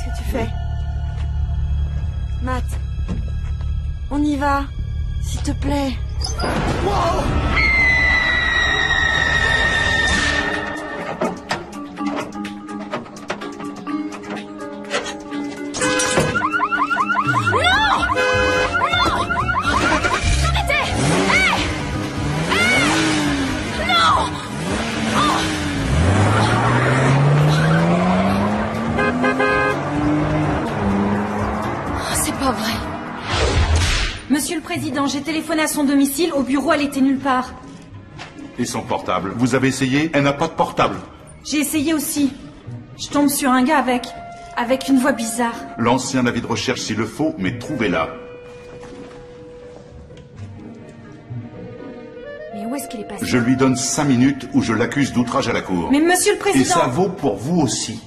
que tu fais? Matt, on y va, s'il te plaît. Wow! Pas vrai. Monsieur le Président, j'ai téléphoné à son domicile. Au bureau, elle était nulle part. Et son portable? Vous avez essayé? Elle n'a pas de portable. J'ai essayé aussi. Je tombe sur un gars avec une voix bizarre. Lancez un avis de recherche s'il le faut, mais trouvez-la. Mais où est-ce qu'elle est passée? Je lui donne 5 minutes ou je l'accuse d'outrage à la cour. Mais Monsieur le Président... Et ça vaut pour vous aussi.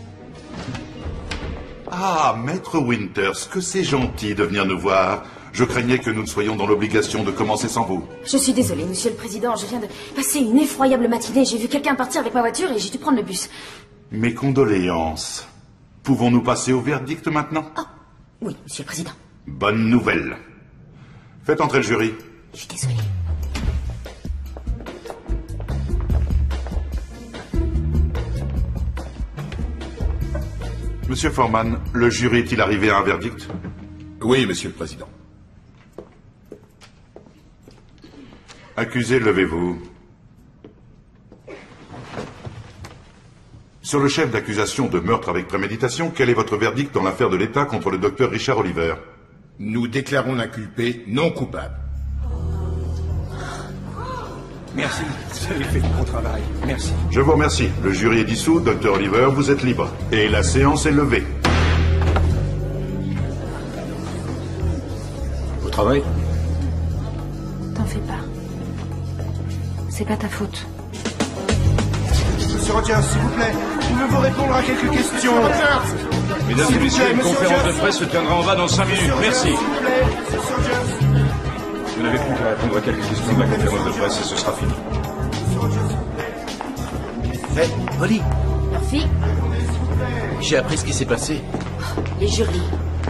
Ah, Maître Winters, que c'est gentil de venir nous voir. Je craignais que nous ne soyons dans l'obligation de commencer sans vous. Je suis désolée, Monsieur le Président, je viens de passer une effroyable matinée. J'ai vu quelqu'un partir avec ma voiture et j'ai dû prendre le bus. Mes condoléances. Pouvons-nous passer au verdict maintenant? Oh, oui, Monsieur le Président. Bonne nouvelle. Faites entrer le jury. Je suis désolée. Monsieur Foreman, le jury est-il arrivé à un verdict? Oui, Monsieur le Président. Accusé, levez-vous. Sur le chef d'accusation de meurtre avec préméditation, quel est votre verdict dans l'affaire de l'État contre le docteur Richard Oliver? Nous déclarons l'inculpé non coupable. Merci, vous avez fait de bon travail. Merci. Je vous remercie. Le jury est dissous, docteur Oliver, vous êtes libre. Et la séance est levée. Au travail? T'en fais pas. C'est pas ta faute. Monsieur Rogers, s'il vous plaît, pouvez-vous répondre à quelques questions? Mesdames et messieurs, une conférence de presse se tiendra en bas dans 5 minutes. Merci. Vous n'avez plus qu'à répondre à quelques questions de la conférence de presse et ce sera fini. Hé, Holly, Murphy, j'ai appris ce qui s'est passé. les jurys.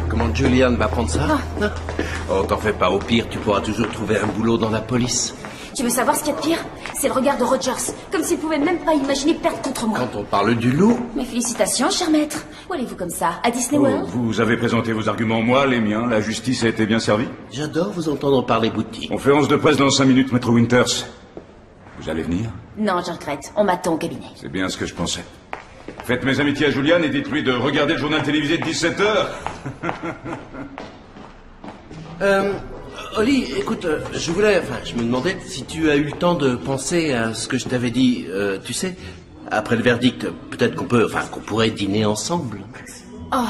Comment Julian va prendre ça? Oh, t'en fais pas. Au pire, tu pourras toujours trouver un boulot dans la police. Tu veux savoir ce qu'il y a de pire? C'est le regard de Rogers. Comme s'il pouvait même pas imaginer perdre contre moi. Quand on parle du loup... Mes félicitations, cher maître. Où allez-vous comme ça? À Disney Oh, World? vous avez présenté vos arguments, moi, les miens. La justice a été bien servie. J'adore vous entendre parler boutique. Conférence de presse dans 5 minutes, Maître Winters. Vous allez venir? Non, je regrette. On m'attend au cabinet. C'est bien ce que je pensais. Faites mes amitiés à Julian et dites-lui de regarder le journal télévisé de 17h. Holly, écoute, je me demandais si tu as eu le temps de penser à ce que je t'avais dit, tu sais, après le verdict, peut-être qu'on pourrait dîner ensemble. Oh,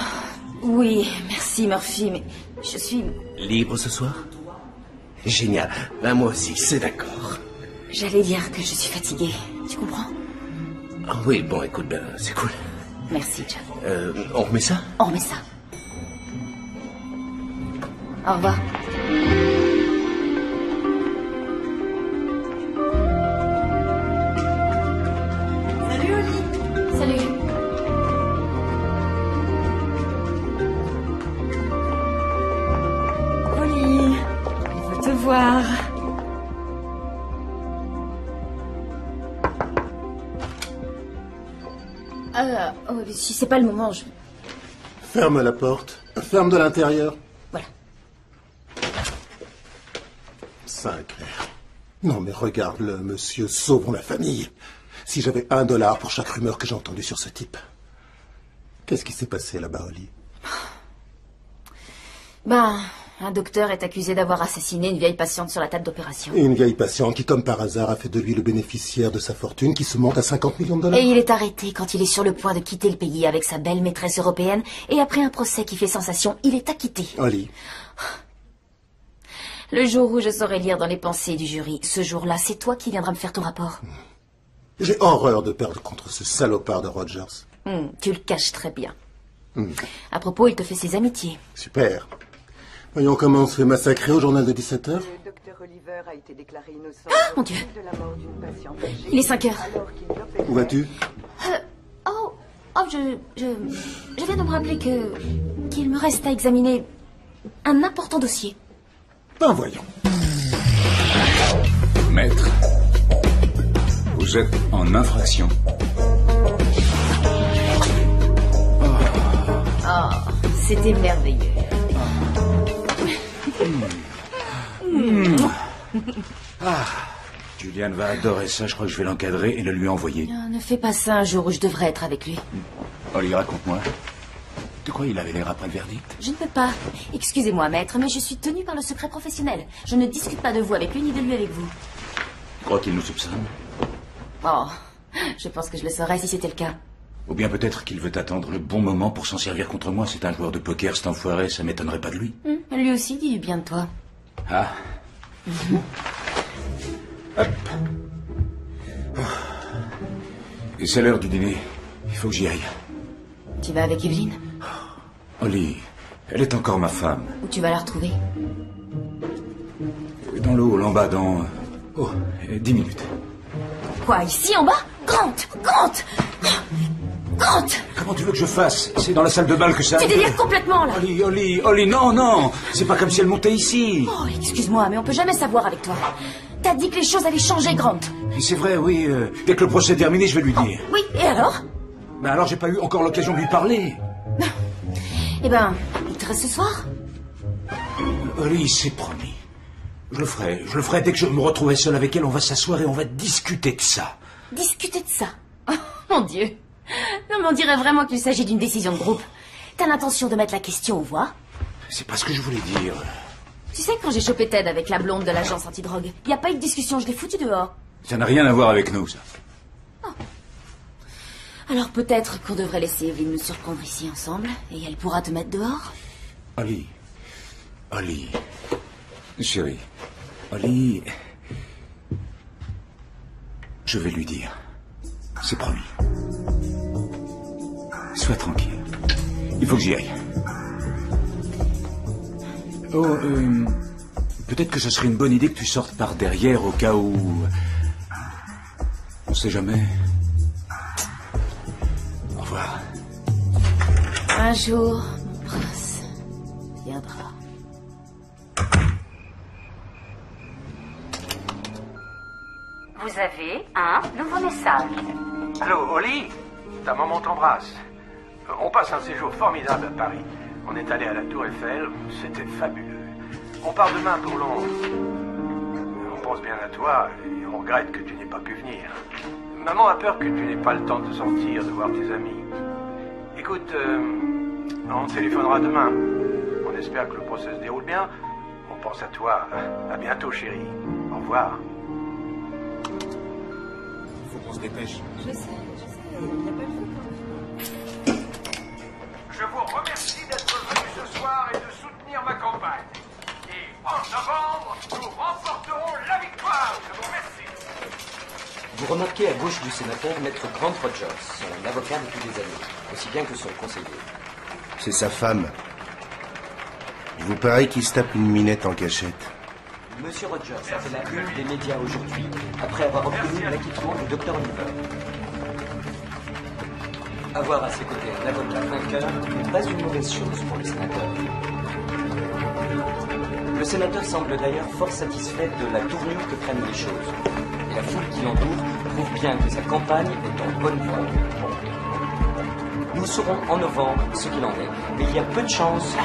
oui, merci Murphy, mais je suis... Libre ce soir? Génial. Ben moi aussi, c'est d'accord. J'allais dire que je suis fatiguée. Tu comprends? Ah oui, bon, écoute, ben, c'est cool. Merci, John. On remet ça? On remet ça. Au revoir. Salut, Oli. Salut. Oli, il veut te voir. Oh, si c'est pas le moment, je... Ferme la porte. Ferme de l'intérieur. Voilà. Sinclair. Non mais regarde-le, monsieur, sauvons la famille. Si j'avais $1 pour chaque rumeur que j'ai entendue sur ce type. Qu'est-ce qui s'est passé là-bas, Holly? Ben, un docteur est accusé d'avoir assassiné une vieille patiente sur la table d'opération. Et une vieille patiente qui, comme par hasard, a fait de lui le bénéficiaire de sa fortune qui se monte à $50 millions. Et il est arrêté quand il est sur le point de quitter le pays avec sa belle maîtresse européenne. Et après un procès qui fait sensation, il est acquitté. Holly. Le jour où je saurai lire dans les pensées du jury, ce jour-là, c'est toi qui viendras me faire ton rapport. J'ai horreur de perdre contre ce salopard de Rogers. Tu le caches très bien. À propos, il te fait ses amitiés. Super. Voyons comment on se fait massacrer au journal de 17h. Le docteur Oliver a été déclaré innocent. Mon Dieu. De la mort d'une patiente âgée. Il est 5 heures. Alors qu'il dopait Où vas-tu? Oh, Oh, je viens de me rappeler qu'il me reste à examiner un important dossier. Ben voyons. Maître, vous êtes en infraction. Oh, c'était merveilleux. Julian va adorer ça, je crois que je vais l'encadrer et le lui envoyer. Oh, ne fais pas ça un jour où je devrais être avec lui. Oli, raconte-moi. De quoi il avait l'air après le verdict? Je ne peux pas. Excusez-moi, maître, mais je suis tenue par le secret professionnel. Je ne discute pas de vous avec lui ni de lui avec vous. Tu crois qu'il nous soupçonne? Oh, je pense que je le saurais si c'était le cas. Ou bien peut-être qu'il veut attendre le bon moment pour s'en servir contre moi. C'est un joueur de poker, cet enfoiré, ça m'étonnerait pas de lui. Lui aussi dit du bien de toi. Ah. Hop. Et c'est l'heure du dîner. Il faut que j'y aille. Tu vas avec Evelyne? Oli, elle est encore ma femme. Où tu vas la retrouver? Dans le hall, en bas, dans... 10 minutes. Quoi, ici, en bas? Grant! Comment tu veux que je fasse? C'est dans la salle de bal que ça... Tu délires complètement, là! Oli, non! C'est pas comme si elle montait ici. Oh, excuse-moi, mais on peut jamais savoir avec toi. T'as dit que les choses allaient changer, Grant. Et c'est vrai, oui. Dès que le procès est terminé, je vais lui dire. Oui, et alors? Mais alors, j'ai pas eu encore l'occasion de lui parler. Eh ben, il te reste ce soir? Oli, c'est promis. Je le ferai dès que je me retrouverai seul avec elle. On va s'asseoir et on va discuter de ça. Discuter de ça? Oh, mon Dieu. Non, mais on dirait vraiment qu'il s'agit d'une décision de groupe. T'as l'intention de mettre la question aux voix? C'est pas ce que je voulais dire. Tu sais que quand j'ai chopé Ted avec la blonde de l'agence antidrogue, y a pas eu de discussion, je l'ai foutu dehors. Ça n'a rien à voir avec nous, ça. Alors peut-être qu'on devrait laisser Evelyne nous surprendre ici ensemble, et elle pourra te mettre dehors? Oli. Chérie. Oli. Je vais lui dire. C'est promis. Sois tranquille. Il faut que j'y aille. Oh, peut-être que ce serait une bonne idée que tu sortes par derrière au cas où... On sait jamais. Au revoir. Un jour, mon prince viendra. Vous avez un nouveau message. Allô, Oli? Ta maman t'embrasse. On passe un séjour formidable à Paris. On est allé à la Tour Eiffel, c'était fabuleux. On part demain pour Londres. On pense bien à toi et on regrette que tu n'aies pas pu venir. Maman a peur que tu n'aies pas le temps de sortir, de voir tes amis. Écoute, on téléphonera demain. On espère que le procès se déroule bien. On pense à toi. À bientôt, chérie. Au revoir. Faut qu'on se dépêche. Je sais, il n'y a pas le feu. Je vous remercie d'être venu ce soir et de soutenir ma campagne. Et en novembre, nous remporterons la victoire. Je vous remercie. Vous remarquez à gauche du sénateur Maître Grant Rogers, son avocat depuis des années, aussi bien que son conseiller. C'est sa femme. Je vous parie qu'il se tape une minette en cachette. Monsieur Rogers a fait la une des médias aujourd'hui, après avoir obtenu l'acquittement du Dr Oliver. Avoir à ses côtés un avocat vainqueur n'est pas une mauvaise chose pour le sénateur. Le sénateur semble d'ailleurs fort satisfait de la tournure que prennent les choses. Et la foule qui l'entoure prouve bien que sa campagne est en bonne voie. Nous saurons en novembre ce qu'il en est, mais il y a peu de chances...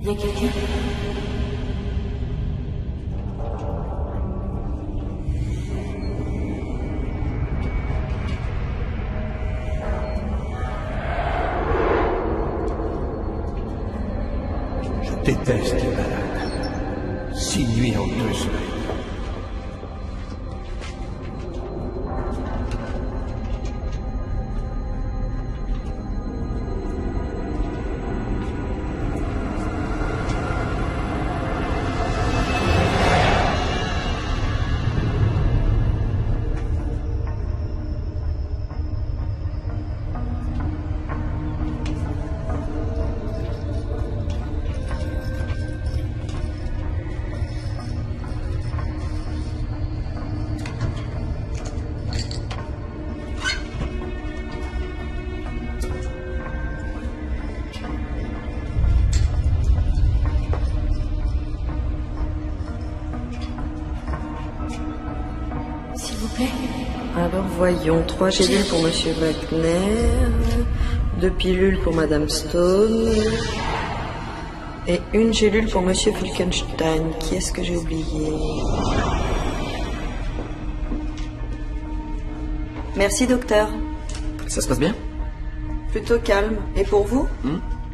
Il y a quelqu'un. Je déteste les malades. 6 nuits en 2 semaines. Voyons, 3 gélules pour Monsieur Wagner, 2 pilules pour Madame Stone, et 1 gélule pour Monsieur Falkenstein. Qui est-ce que j'ai oublié? Merci, docteur. Ça se passe bien? Plutôt calme. Et pour vous?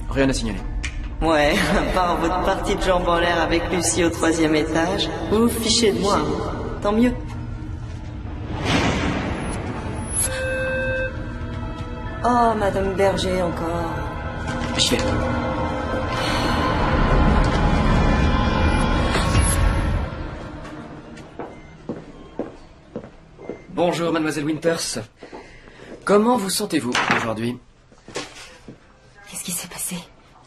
Rien à signaler. Ouais, à part votre partie de jambes en l'air avec Lucie au 3e étage, vous vous fichez de moi. Tant mieux. Oh, Madame Berger, encore. Je vais. Bonjour, mademoiselle Winters. Comment vous sentez-vous aujourd'hui? Qu'est-ce qui s'est passé?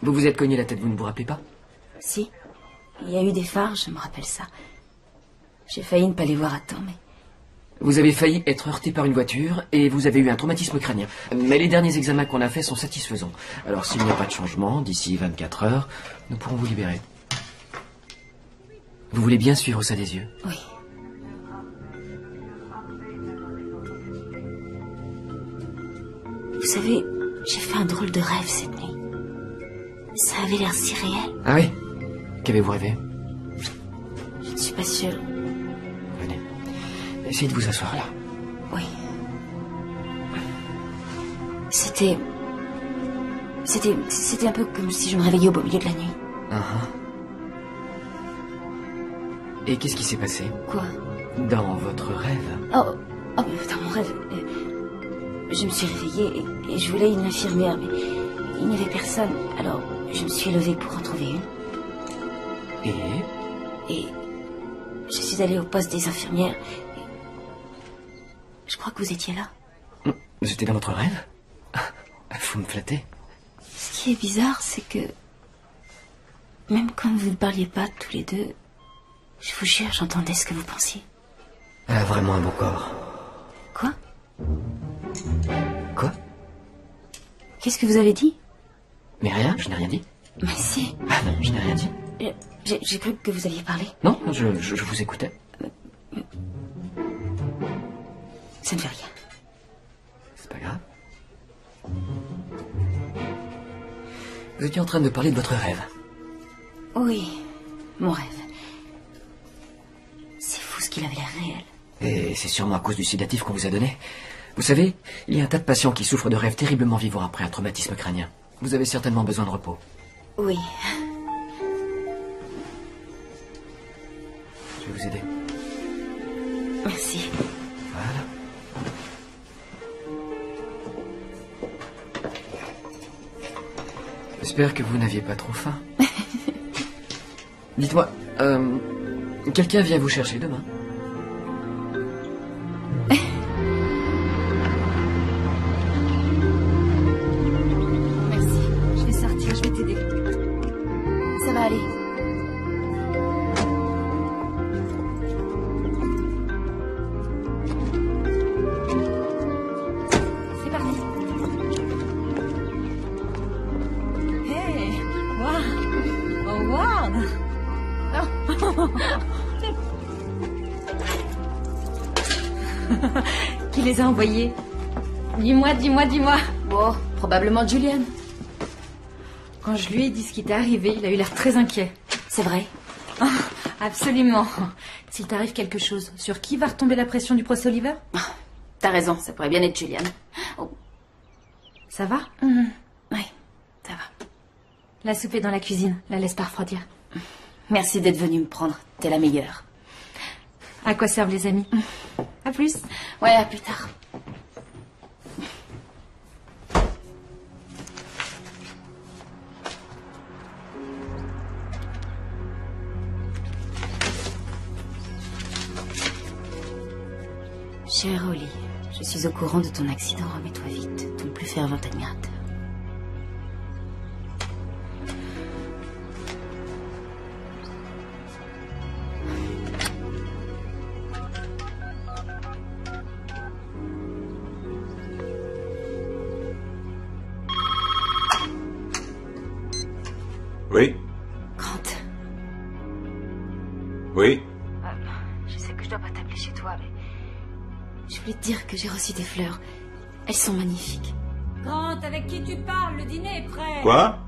Vous vous êtes cogné la tête, vous ne vous rappelez pas? Si. Il y a eu des phares, je me rappelle ça. J'ai failli ne pas les voir à temps, mais... Vous avez failli être heurté par une voiture et vous avez eu un traumatisme crânien. Mais les derniers examens qu'on a faits sont satisfaisants. Alors s'il n'y a pas de changement, d'ici 24 heures, nous pourrons vous libérer. Vous voulez bien suivre ça des yeux? Oui. Vous savez, j'ai fait un drôle de rêve cette nuit. Ça avait l'air si réel. Ah oui? Qu'avez-vous rêvé? Je ne suis pas sûre. Venez. Essayez de vous asseoir là. Oui. C'était un peu comme si je me réveillais au beau milieu de la nuit. Et qu'est-ce qui s'est passé? Quoi? Dans votre rêve? Oh, dans mon rêve. Je me suis réveillée et je voulais une infirmière, mais il n'y avait personne. Alors, je me suis levée pour en trouver une. Et je suis allée au poste des infirmières. Je crois que vous étiez là. J'étais dans votre rêve? Vous me flattez. Ce qui est bizarre, c'est que... même quand vous ne parliez pas tous les deux, je vous jure, j'entendais ce que vous pensiez. Elle a vraiment un beau corps. Quoi? Quoi? Qu'est-ce que vous avez dit? Mais rien, je n'ai rien dit. Mais si. Ah non, je n'ai rien dit. J'ai cru que vous aviez parlé. Non, je vous écoutais. Ça ne fait rien. C'est pas grave. Vous étiez en train de parler de votre rêve. Oui, mon rêve. C'est fou ce qu'il avait l'air réel. Et c'est sûrement à cause du sédatif qu'on vous a donné. Vous savez, il y a un tas de patients qui souffrent de rêves terriblement vivants après un traumatisme crânien. Vous avez certainement besoin de repos. Oui. Je vais vous aider. Merci. Voilà. J'espère que vous n'aviez pas trop faim. Dites-moi, quelqu'un vient vous chercher demain? Merci. Je vais sortir, je vais t'aider. Ça va aller. C'est parti. Hey, wow. Oh, wow. Qui les a envoyés? Dis-moi. Bon, probablement Julian. Quand je lui ai dit ce qui t'est arrivé, il a eu l'air très inquiet. C'est vrai? Ah, absolument. S'il t'arrive quelque chose, sur qui va retomber la pression du procès Oliver? T'as raison, ça pourrait bien être Julian. Oh. Ça va? Oui, ça va. La soupe est dans la cuisine, la laisse pas refroidir. Merci d'être venu me prendre, t'es la meilleure. À quoi servent les amis? À plus. Ouais, à plus tard. Chère Holly, je suis au courant de ton accident. Remets-toi vite, ton plus fervent admirateur. Oui? Grant. Oui? Je sais que je dois pas t'appeler chez toi, mais... je voulais te dire que j'ai reçu des fleurs. Elles sont magnifiques. Grant, avec qui tu parles? Le dîner est prêt. Quoi?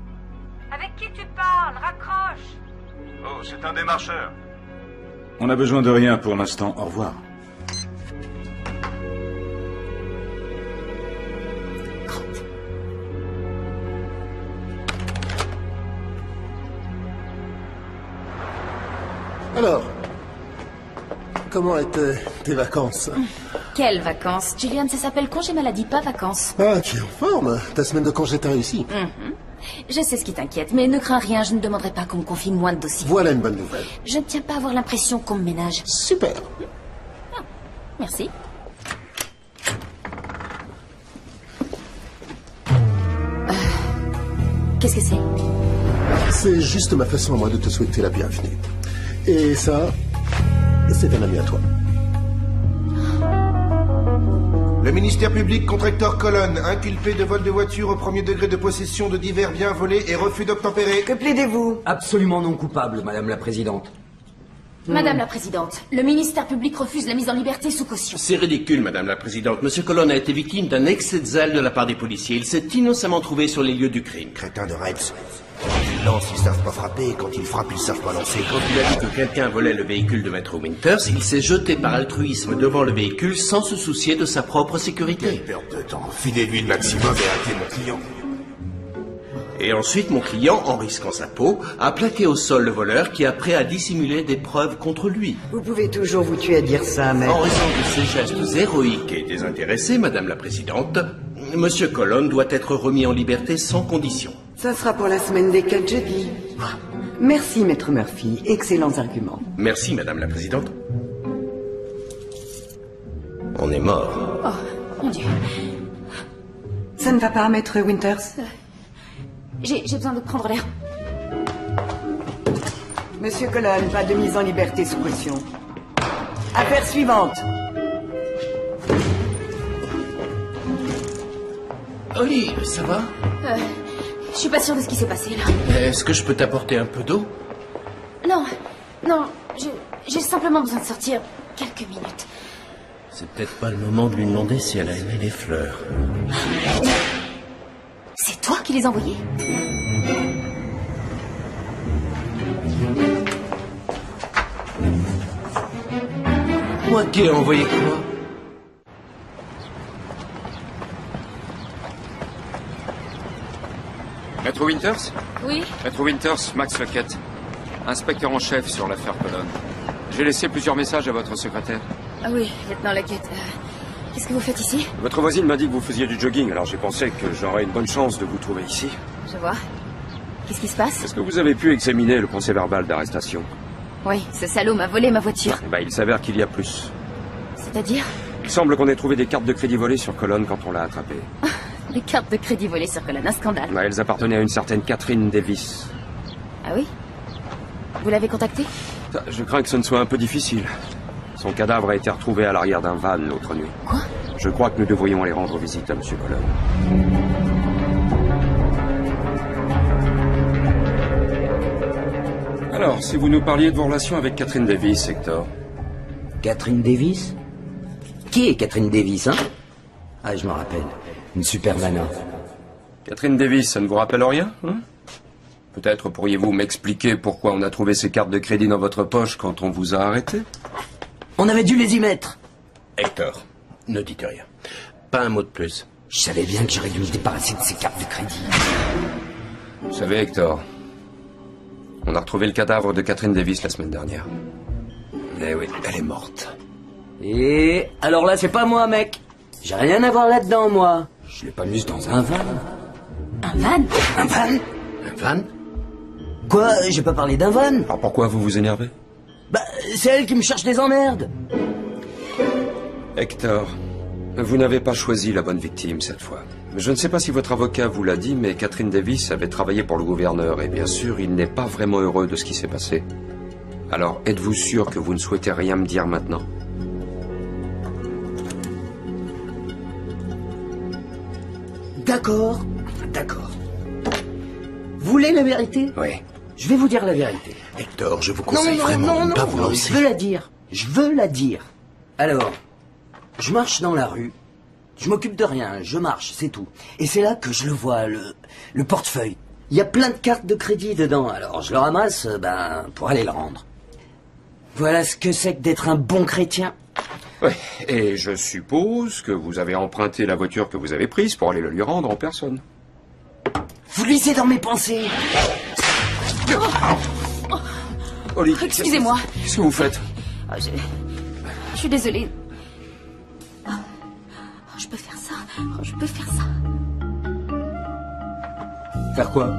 Avec qui tu parles? Raccroche. Oh, c'est un démarcheur. On n'a besoin de rien pour l'instant. Au revoir. Alors, comment étaient tes vacances? Quelles vacances? Julian, ça s'appelle congé maladie, pas vacances. Ah, tu es en forme. Ta semaine de congé t'a réussi. Je sais ce qui t'inquiète, mais ne crains rien, je ne demanderai pas qu'on me confie moins de dossiers. Voilà une bonne nouvelle. Je ne tiens pas à avoir l'impression qu'on me ménage. Super. Ah, merci. Qu'est-ce que c'est? C'est juste ma façon à moi de te souhaiter la bienvenue. Et ça, c'est un ami à toi. Le ministère public contre Hector Colon, inculpé de vol de voiture au premier degré de possession de divers biens volés et refus d'obtempérer. Que plaidez-vous? Absolument non coupable, Madame la Présidente. Madame la Présidente, le ministère public refuse la mise en liberté sous caution. C'est ridicule, Madame la Présidente. Monsieur Colon a été victime d'un excès de zèle de la part des policiers. Il s'est innocemment trouvé sur les lieux du crime. Crétin de Reps. Quand ils lancent, ils savent pas frapper. Quand ils frappent, ils savent pas lancer. Quand il a vu que quelqu'un volait le véhicule de Maître Winters, il s'est jeté par altruisme devant le véhicule sans se soucier de sa propre sécurité. Quelle perte de temps. Filez-lui le maximum et arrêtez mon client. Et ensuite, mon client, en risquant sa peau, a plaqué au sol le voleur qui, après, a dissimulé des preuves contre lui. Vous pouvez toujours vous tuer à dire ça, mais... En raison de ses gestes héroïques et désintéressés, Madame la Présidente, Monsieur Colon doit être remis en liberté sans condition. Ça sera pour la semaine des 4 jeudis. Merci, Maître Murphy. Excellents arguments. Merci, Madame la Présidente. On est mort. Oh, mon Dieu. Ça ne va pas, Maître Winters? J'ai besoin de prendre l'air. Monsieur Colon, pas de mise en liberté sous caution. Affaire suivante. Oli, ça va? Je suis pas sûre de ce qui s'est passé, là. Est-ce que je peux t'apporter un peu d'eau? Non, j'ai simplement besoin de sortir quelques minutes. C'est peut-être pas le moment de lui demander si elle a aimé les fleurs. C'est toi qui les as envoyés? Moi qui ai envoyé quoi? Maître Winters? Oui? Maître Winters, Max Lequette, inspecteur en chef sur l'affaire Colon. J'ai laissé plusieurs messages à votre secrétaire. Ah oui, lieutenant Lequette. Qu'est-ce que vous faites ici? Votre voisine m'a dit que vous faisiez du jogging, alors j'ai pensé que j'aurais une bonne chance de vous trouver ici. Je vois. Qu'est-ce qui se passe? Est-ce que vous avez pu examiner le procès-verbal d'arrestation? Oui, ce salaud m'a volé ma voiture. Il s'avère qu'il y a plus. C'est-à-dire? Il semble qu'on ait trouvé des cartes de crédit volées sur Colon quand on l'a attrapé. Les cartes de crédit volées sur Colon, un scandale. Elles appartenaient à une certaine Catherine Davis. Ah oui? Vous l'avez contactée? Je crains que ce ne soit un peu difficile. Son cadavre a été retrouvé à l'arrière d'un van l'autre nuit. Quoi? Je crois que nous devrions aller rendre visite à M. Colon. Alors, si vous nous parliez de vos relations avec Catherine Davis, Hector. Catherine Davis? Qui est Catherine Davis, hein? Ah, je me rappelle. Une super nana. Catherine Davis, ça ne vous rappelle rien, hein? Peut-être pourriez-vous m'expliquer pourquoi on a trouvé ces cartes de crédit dans votre poche quand on vous a arrêté? On avait dû les y mettre. Hector, ne dites rien. Pas un mot de plus. Je savais bien que j'aurais dû me débarrasser de ces cartes de crédit. Vous savez, Hector, on a retrouvé le cadavre de Catherine Davis la semaine dernière. Eh oui, elle est morte. Et alors là, c'est pas moi, mec. J'ai rien à voir là-dedans, moi. Je l'ai pas mise dans un van. Un van? Un van? Un van? Quoi? J'ai pas parlé d'un van. Alors pourquoi vous vous énervez? C'est elle qui me cherche des emmerdes. Hector, vous n'avez pas choisi la bonne victime cette fois. Je ne sais pas si votre avocat vous l'a dit, mais Catherine Davis avait travaillé pour le gouverneur et bien sûr, il n'est pas vraiment heureux de ce qui s'est passé. Alors, êtes-vous sûr que vous ne souhaitez rien me dire maintenant? D'accord, d'accord. Vous voulez la vérité? Oui. Je vais vous dire la vérité. Hector, je vous conseille vraiment de ne pas vous lancer. Je veux la dire. Je veux la dire. Alors, Je marche dans la rue. Je m'occupe de rien, je marche, c'est tout. Et c'est là que je le vois, le portefeuille. Il y a plein de cartes de crédit dedans, alors je le ramasse, pour aller le rendre. Voilà ce que c'est que d'être un bon chrétien. Ouais, et je suppose que vous avez emprunté la voiture que vous avez prise pour aller le lui rendre en personne. Vous lisez dans mes pensées. Oli, excusez-moi. Qu'est-ce que vous faites? Je suis désolée. Je peux faire ça. Je peux faire ça. Faire quoi?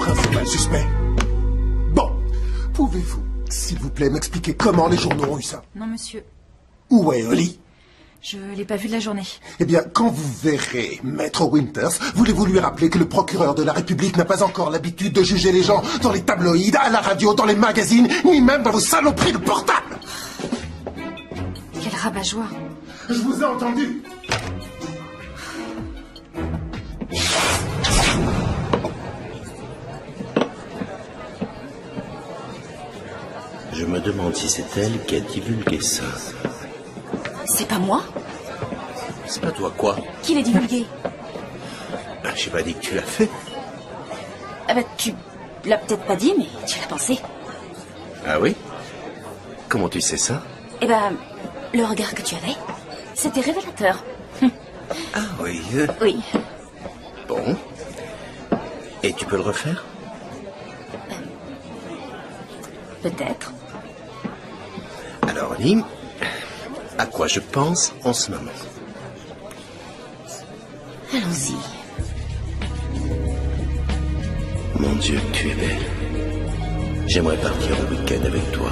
Principal suspect. Bon, pouvez-vous, s'il vous plaît, m'expliquer comment les journaux ont eu ça? Non, monsieur. Où est Oli? Je l'ai pas vu de la journée. Eh bien, quand vous verrez Maître Winters, voulez-vous lui rappeler que le procureur de la République n'a pas encore l'habitude de juger les gens dans les tabloïds, à la radio, dans les magazines, ni même dans vos saloperies de portable? Quel rabat-joie. Je vous ai entendu. Je me demande si c'est elle qui a divulgué ça. C'est pas moi? C'est pas toi quoi? Qui l'a divulgué? J'ai pas dit que tu l'as fait. Ah bah, tu l'as peut-être pas dit, mais tu l'as pensé. Ah oui? Comment tu sais ça? Eh ben, le regard que tu avais, c'était révélateur. Ah oui. Oui. Bon. Et tu peux le refaire? Peut-être. Alors, Lim, à quoi je pense en ce moment? Allons-y. Mon Dieu, tu es belle. J'aimerais partir le week-end avec toi,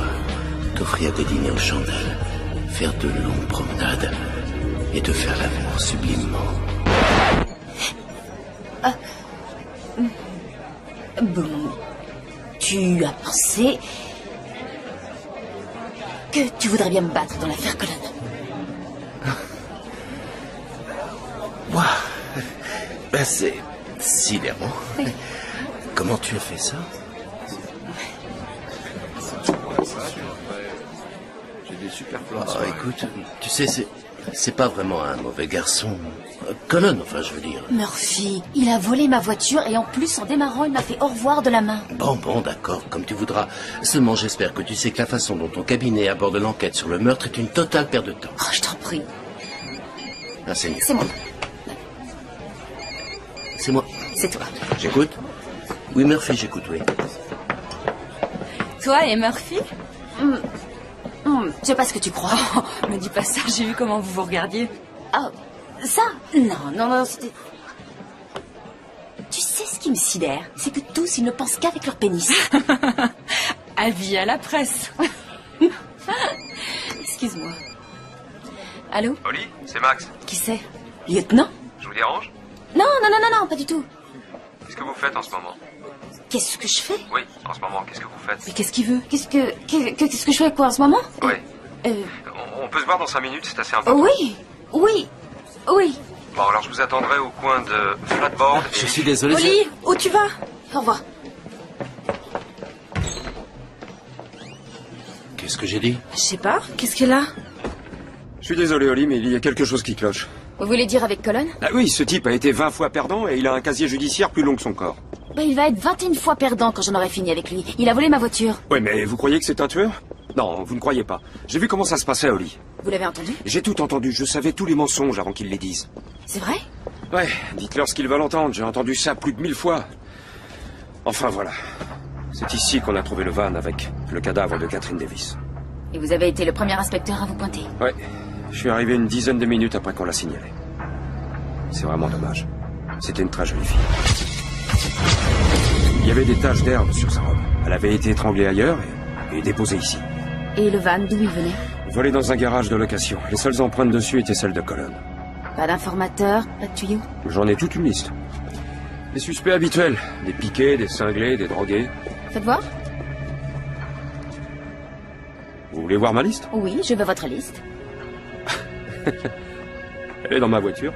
t'offrir des dîners aux chandelles, faire de longues promenades et te faire l'amour sublimement. Bon, tu as pensé que tu voudrais bien me battre dans l'affaire Colonne. Waouh, ben c'est sidérant. Comment tu as fait ça? J'ai des super plans. Oh, écoute, tu sais, c'est pas vraiment un mauvais garçon. Colonne, enfin, je veux dire. Murphy, il a volé ma voiture et en plus, en démarrant, il m'a fait au revoir de la main. Bon, d'accord, comme tu voudras. Seulement, j'espère que tu sais que la façon dont ton cabinet aborde l'enquête sur le meurtre est une totale perte de temps. Oh, je t'en prie. Ah, c'est mieux. C'est moi. C'est moi. C'est toi. J'écoute? Oui, Murphy, j'écoute, oui. Toi et Murphy? Je sais pas ce que tu crois. Oh, me dis pas ça, j'ai vu comment vous vous regardiez. Ah, ça? Non, c'était... Tu sais ce qui me sidère? C'est que tous, ils ne pensent qu'avec leur pénis. Avis à la presse. Excuse-moi. Allô? Oli, c'est Max. Qui c'est? Lieutenant? Je vous dérange? Non, pas du tout. Qu'est-ce que vous faites en ce moment? Qu'est-ce que je fais? Oui, en ce moment, qu'est-ce que vous faites? Mais qu'est-ce qu'il veut? Qu'est-ce que je fais quoi en ce moment? Oui. On peut se voir dans 5 minutes, c'est assez important. Oui. Bon, alors je vous attendrai au coin de Flatboard. Je suis désolé. Oli, où tu vas? Au revoir. Qu'est-ce que j'ai dit? Je sais pas, qu'est-ce qu'elle a? Je suis désolé, Oli, mais il y a quelque chose qui cloche. Vous voulez dire avec Colonne? Ah oui, ce type a été 20 fois perdant et il a un casier judiciaire plus long que son corps. Il va être 21 fois perdant quand j'en aurai fini avec lui. Il a volé ma voiture. Oui, mais vous croyez que c'est un tueur? Non, vous ne croyez pas. J'ai vu comment ça se passait, Oli. Vous l'avez entendu? J'ai tout entendu, je savais tous les mensonges avant qu'ils les disent. C'est vrai? Ouais, dites-leur ce qu'ils veulent entendre, j'ai entendu ça plus de 1000 fois. Enfin, voilà. C'est ici qu'on a trouvé le van avec le cadavre de Catherine Davis. Et vous avez été le premier inspecteur à vous pointer? Ouais, je suis arrivé une dizaine de minutes après qu'on l'a signalé. C'est vraiment dommage. C'était une très jolie fille. Il y avait des taches d'herbe sur sa robe. Elle avait été étranglée ailleurs et déposée ici. Et le van, d'où il venait? Volé dans un garage de location. Les seules empreintes dessus étaient celles de Colonne. Pas d'informateur, pas de tuyaux? J'en ai toute une liste. Les suspects habituels. Des piquets, des cinglés, des drogués. Faites voir? Vous voulez voir ma liste? Oui, je veux votre liste. Elle est dans ma voiture.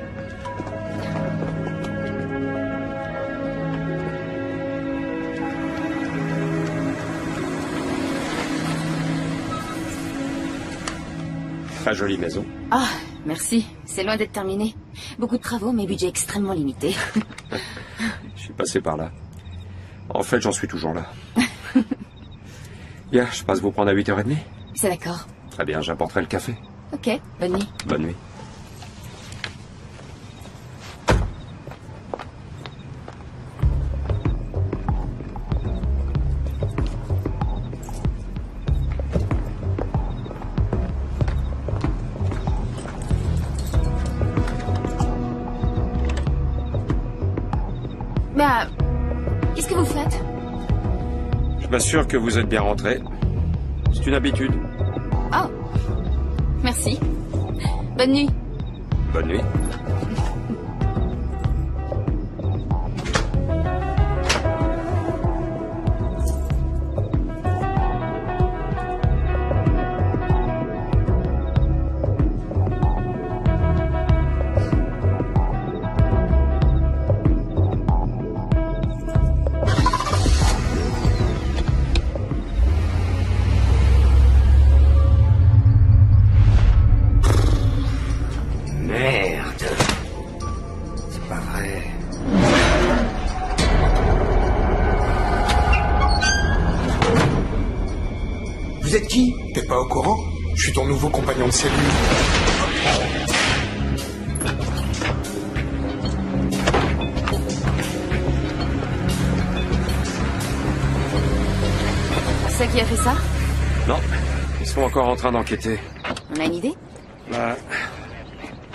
Très jolie maison. Ah, merci. C'est loin d'être terminé. Beaucoup de travaux, mais budget extrêmement limité. Je suis passé par là. En fait, j'en suis toujours là. Bien, je passe vous prendre à 8h30. C'est d'accord. Très bien, j'apporterai le café. Ok, bonne nuit. Bonne nuit. Bah, qu'est-ce que vous faites? Je m'assure que vous êtes bien rentré. C'est une habitude. Oh, merci. Bonne nuit. Bonne nuit. Vous êtes qui? T'es pas au courant? Je suis ton nouveau compagnon de cellule. C'est qui a fait ça? Non, ils sont encore en train d'enquêter. On a une idée? Bah,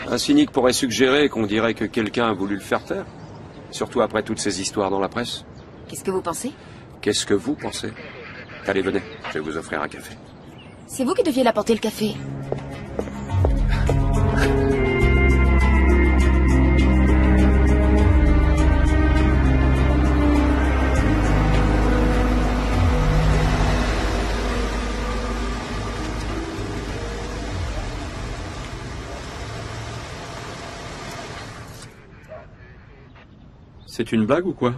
un cynique pourrait suggérer qu'on dirait que quelqu'un a voulu le faire taire. Surtout après toutes ces histoires dans la presse. Qu'est-ce que vous pensez? Qu'est-ce que vous pensez? Allez, venez, je vais vous offrir un café. C'est vous qui deviez l'apporter le café. C'est une blague ou quoi?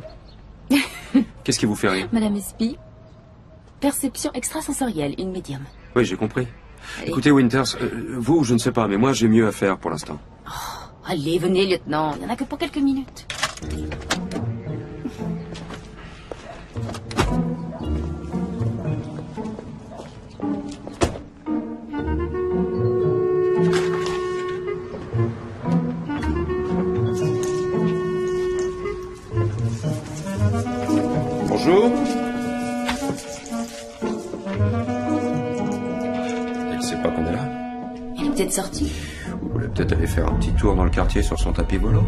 Qu'est-ce qui vous fait rire? Madame Espy, perception extrasensorielle, une médium. Oui, j'ai compris. Allez. Écoutez, Winters, vous, je ne sais pas, mais moi, j'ai mieux à faire pour l'instant. Allez, venez, lieutenant. Il n'y en a que pour quelques minutes. Bonjour. Elle sait pas qu'on est là? Elle est peut-être sortie. Ou elle est peut-être allée faire un petit tour dans le quartier sur son tapis volant.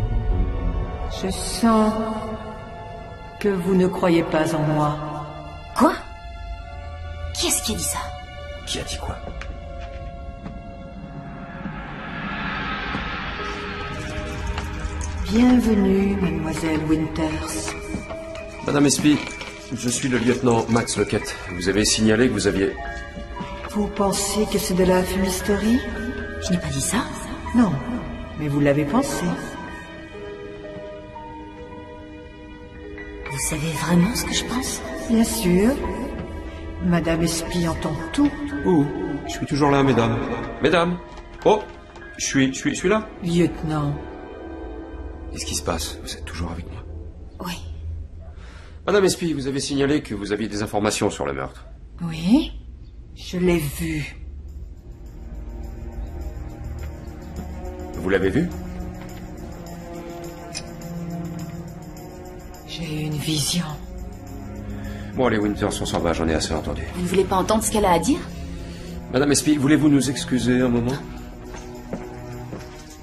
Je sens que vous ne croyez pas en moi. Quoi? Qui est-ce qui a dit ça? Qui a dit quoi? Bienvenue, mademoiselle Winters. Madame Espy, je suis le lieutenant Max Lockett. Vous avez signalé que vous aviez... Vous pensez que c'est de la fumisterie? Je n'ai pas dit ça. Non, mais vous l'avez pensé. Vous savez vraiment ce que je pense? Bien sûr. Madame Espy entend tout. Oh, je suis toujours là, mesdames. Mesdames. Oh, je suis là. Lieutenant. Qu'est-ce qui se passe? Vous êtes toujours avec moi? Oui. Madame Espy, vous avez signalé que vous aviez des informations sur le meurtre. Oui, je l'ai vu. Vous l'avez vu? J'ai eu une vision. Bon, allez, Winters, on s'en va, j'en ai assez entendu. Vous ne voulez pas entendre ce qu'elle a à dire? Madame Espy, voulez-vous nous excuser un moment?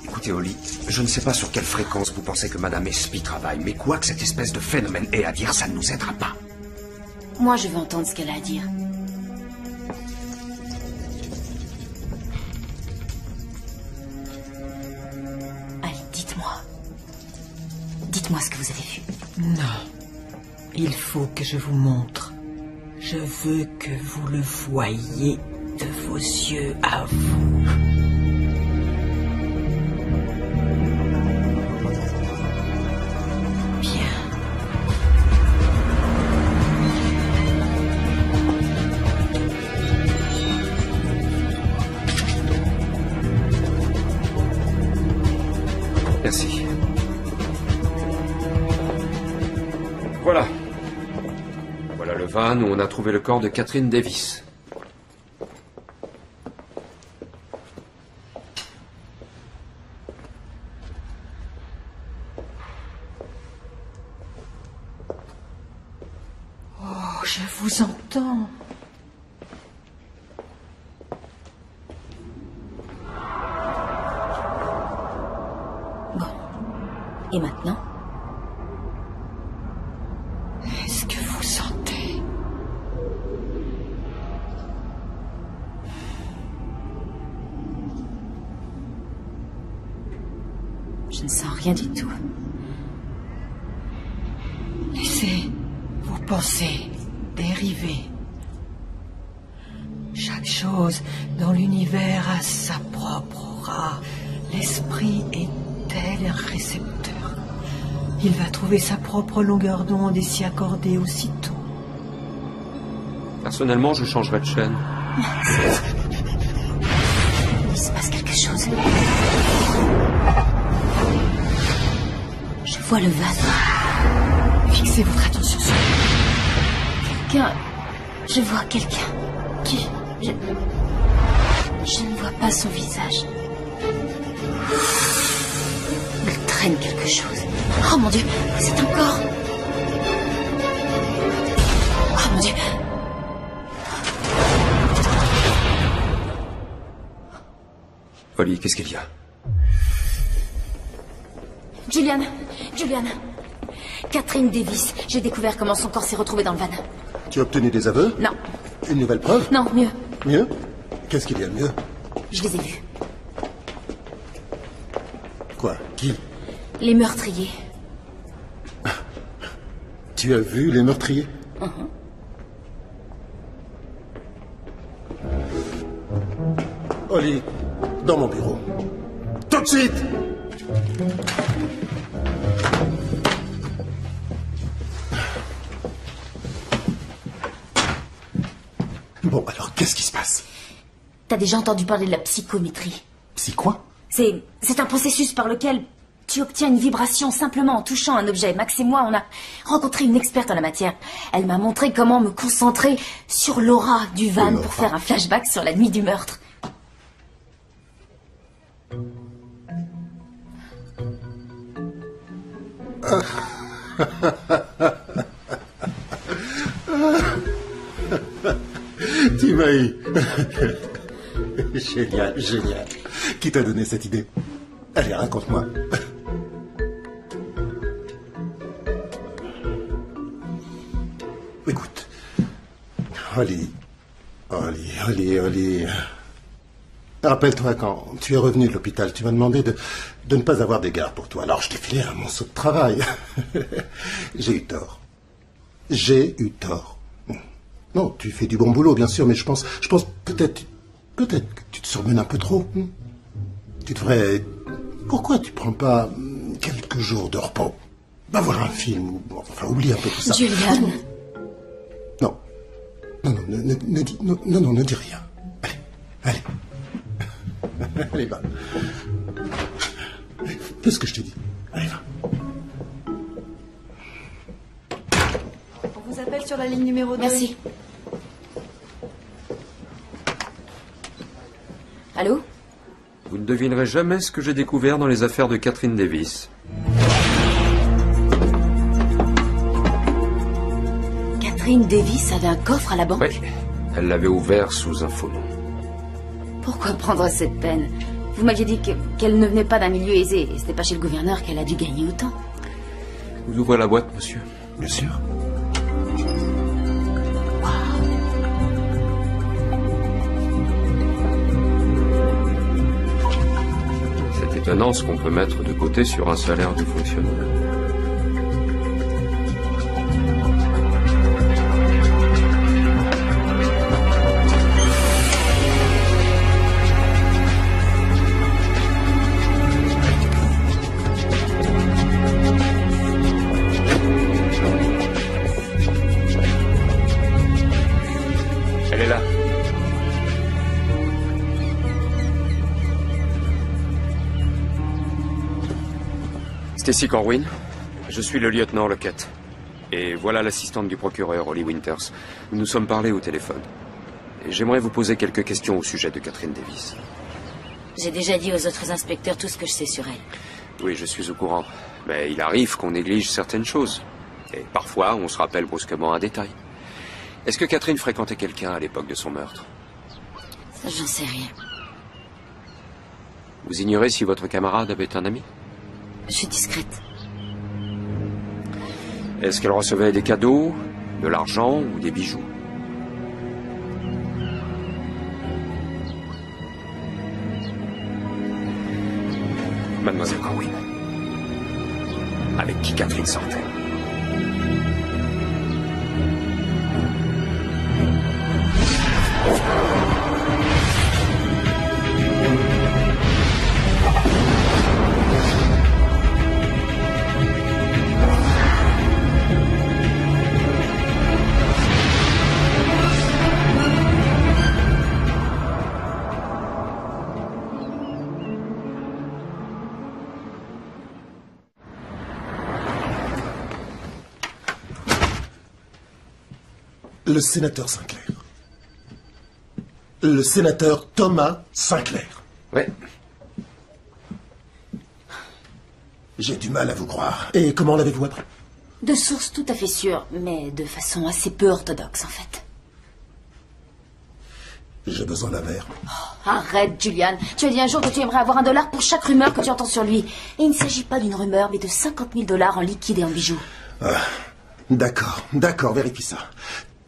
Écoutez, Holly, je ne sais pas sur quelle fréquence vous pensez que Madame Espy travaille, mais quoi que cette espèce de phénomène ait à dire, ça ne nous aidera pas. Moi, je veux entendre ce qu'elle a à dire. Allez, dites-moi. Dites-moi ce que vous avez vu. Non. Il faut que je vous montre. Je veux que vous le voyiez de vos yeux à vous. Merci. Voilà. Voilà le van où on a trouvé le corps de Catherine Davis. Oh, je vous entends. Bon. Et maintenant? Est-ce que vous sentez? Je ne sens rien du tout. Laissez vos pensées dériver. Chaque chose dans l'univers a sa propre aura. L'esprit est tel un récepteur. Il va trouver sa propre longueur d'onde et s'y accorder aussitôt. Personnellement, je changerais de chaîne. Il se passe quelque chose. Je vois le vase. Fixez votre attention sur quelqu'un. Je vois quelqu'un. Qui? Je ne vois pas son visage. Il traîne quelque chose. Oh mon Dieu, c'est un corps. Oh mon Dieu. Holly, qu'est-ce qu'il y a? Julian. Catherine Davis. J'ai découvert comment son corps s'est retrouvé dans le van. Tu as obtenu des aveux? Non. Une nouvelle preuve? Non, mieux. Mieux? Qu'est-ce qu'il y a de mieux? Je les ai vus. Quoi? Qui? Les meurtriers. Tu as vu les meurtriers? Holly, dans mon bureau. Tout de suite! Bon, alors, qu'est-ce qui se passe? T'as déjà entendu parler de la psychométrie? Psy quoi? C'est un processus par lequel tu obtiens une vibration simplement en touchant un objet. Max et moi, on a rencontré une experte en la matière. Elle m'a montré comment me concentrer sur l'aura du van pour faire un flashback sur la nuit du meurtre. Tu m'as eu. Génial, génial. Qui t'a donné cette idée? Allez, raconte-moi. Écoute. Holly. Rappelle-toi quand tu es revenu de l'hôpital, tu m'as demandé de ne pas avoir d'égard pour toi. Alors je t'ai filé un monceau de travail. J'ai eu tort. Non, tu fais du bon boulot, bien sûr, mais je pense peut-être que tu te surmenes un peu trop. Tu devrais... Pourquoi tu prends pas quelques jours de repos? Va voir un film, ou enfin, oublie un peu tout ça. Julian. Non, ne dis rien. Allez. Allez, va. Fais ce que je te dis. Allez, va. On vous appelle sur la ligne numéro 2. Merci. Allô? Vous ne devinerez jamais ce que j'ai découvert dans les affaires de Catherine Davis. Catherine Davis avait un coffre à la banque? Oui, elle l'avait ouvert sous un faux nom. Pourquoi prendre cette peine? Vous m'aviez dit qu'elle ne venait pas d'un milieu aisé. Et c'était pas chez le gouverneur qu'elle a dû gagner autant. Vous ouvrez la boîte, monsieur? Bien sûr. C'est étonnant ce qu'on peut mettre de côté sur un salaire de fonctionnaire. Elle est là. Stacy Corwin, je suis le lieutenant Lockett. Et voilà l'assistante du procureur, Holly Winters. Nous nous sommes parlé au téléphone. Et j'aimerais vous poser quelques questions au sujet de Catherine Davis. J'ai déjà dit aux autres inspecteurs tout ce que je sais sur elle. Oui, je suis au courant. Mais il arrive qu'on néglige certaines choses. Et parfois, on se rappelle brusquement un détail. Est-ce que Catherine fréquentait quelqu'un à l'époque de son meurtre? Ça, j'en sais rien. Vous ignorez si votre camarade avait un ami? Je suis discrète. Est-ce qu'elle recevait des cadeaux, de l'argent ou des bijoux? Mademoiselle Corwin, avec qui Catherine sortait? Le sénateur Sinclair. Le sénateur Thomas Sinclair. Oui. J'ai du mal à vous croire. Et comment l'avez-vous appris? De sources tout à fait sûres, mais de façon assez peu orthodoxe, en fait. J'ai besoin d'un verre. Oh, arrête, Julian. Tu as dit un jour que tu aimerais avoir $1 pour chaque rumeur que tu entends sur lui. Et il ne s'agit pas d'une rumeur, mais de $50 000 en liquide et en bijoux. Ah, d'accord, vérifie ça.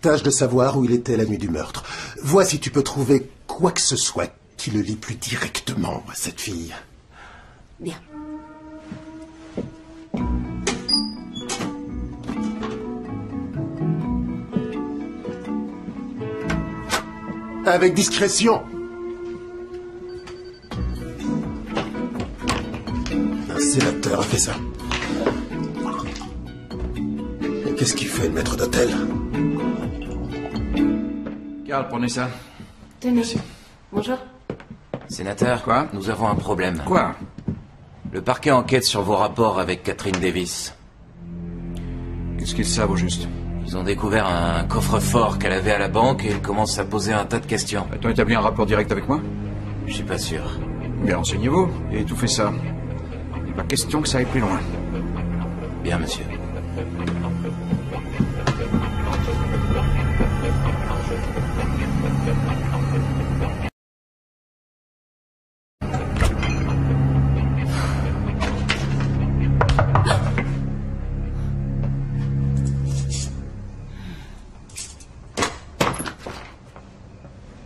Tâche de savoir où il était la nuit du meurtre. Vois si tu peux trouver quoi que ce soit qui le lie plus directement à cette fille. Bien. Avec discrétion. Un sénateur a fait ça. Et qu'est-ce qu'il fait, le maître d'hôtel? Carl, prenez ça. Tenez. Bonjour. Sénateur, quoi? Nous avons un problème. Quoi? Le parquet enquête sur vos rapports avec Catherine Davis. Qu'est-ce qu'ils savent au juste? Ils ont découvert un coffre-fort qu'elle avait à la banque et ils commencent à poser un tas de questions. T'as établi un rapport direct avec moi? Je suis pas sûr. Bien, renseignez-vous et étouffez ça. Il n'est pas question que ça aille plus loin. Bien, monsieur.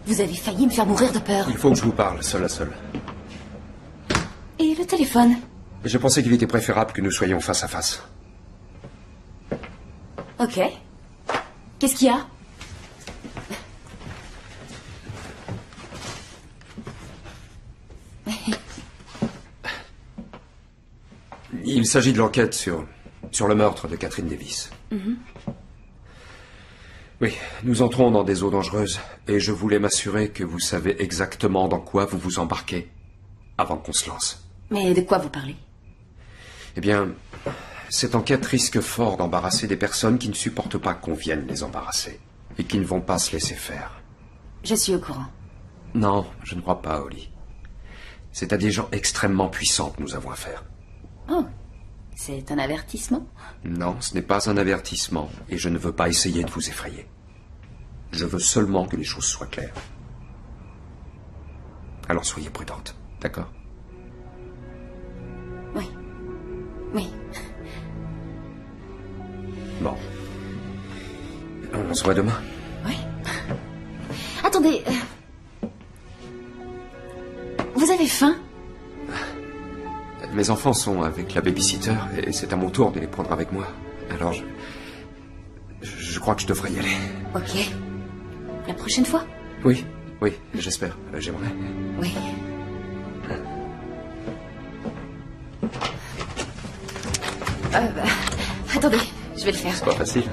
Vous avez failli me faire mourir de peur. Il faut que je vous parle, seul à seul. Et le téléphone? Je pensais qu'il était préférable que nous soyons face à face. Ok. Qu'est-ce qu'il y a? Il s'agit de l'enquête sur le meurtre de Catherine Davis. Oui, nous entrons dans des eaux dangereuses et je voulais m'assurer que vous savez exactement dans quoi vous vous embarquez avant qu'on se lance. Mais de quoi vous parlez? Eh bien, cette enquête risque fort d'embarrasser des personnes qui ne supportent pas qu'on vienne les embarrasser et qui ne vont pas se laisser faire. Je suis au courant. Non, je ne crois pas, Holly. C'est à des gens extrêmement puissants que nous avons affaire. Oh, c'est un avertissement? Non, ce n'est pas un avertissement et je ne veux pas essayer de vous effrayer. Je veux seulement que les choses soient claires. Alors soyez prudente, d'accord? Oui. Oui. Bon. On se voit demain? Oui. Attendez. Vous avez faim? Mes enfants sont avec la babysitter et c'est à mon tour de les prendre avec moi. Alors je crois que je devrais y aller. Ok. La prochaine fois? Oui, j'espère. J'aimerais. Oui. Attendez, je vais le faire. C'est pas facile.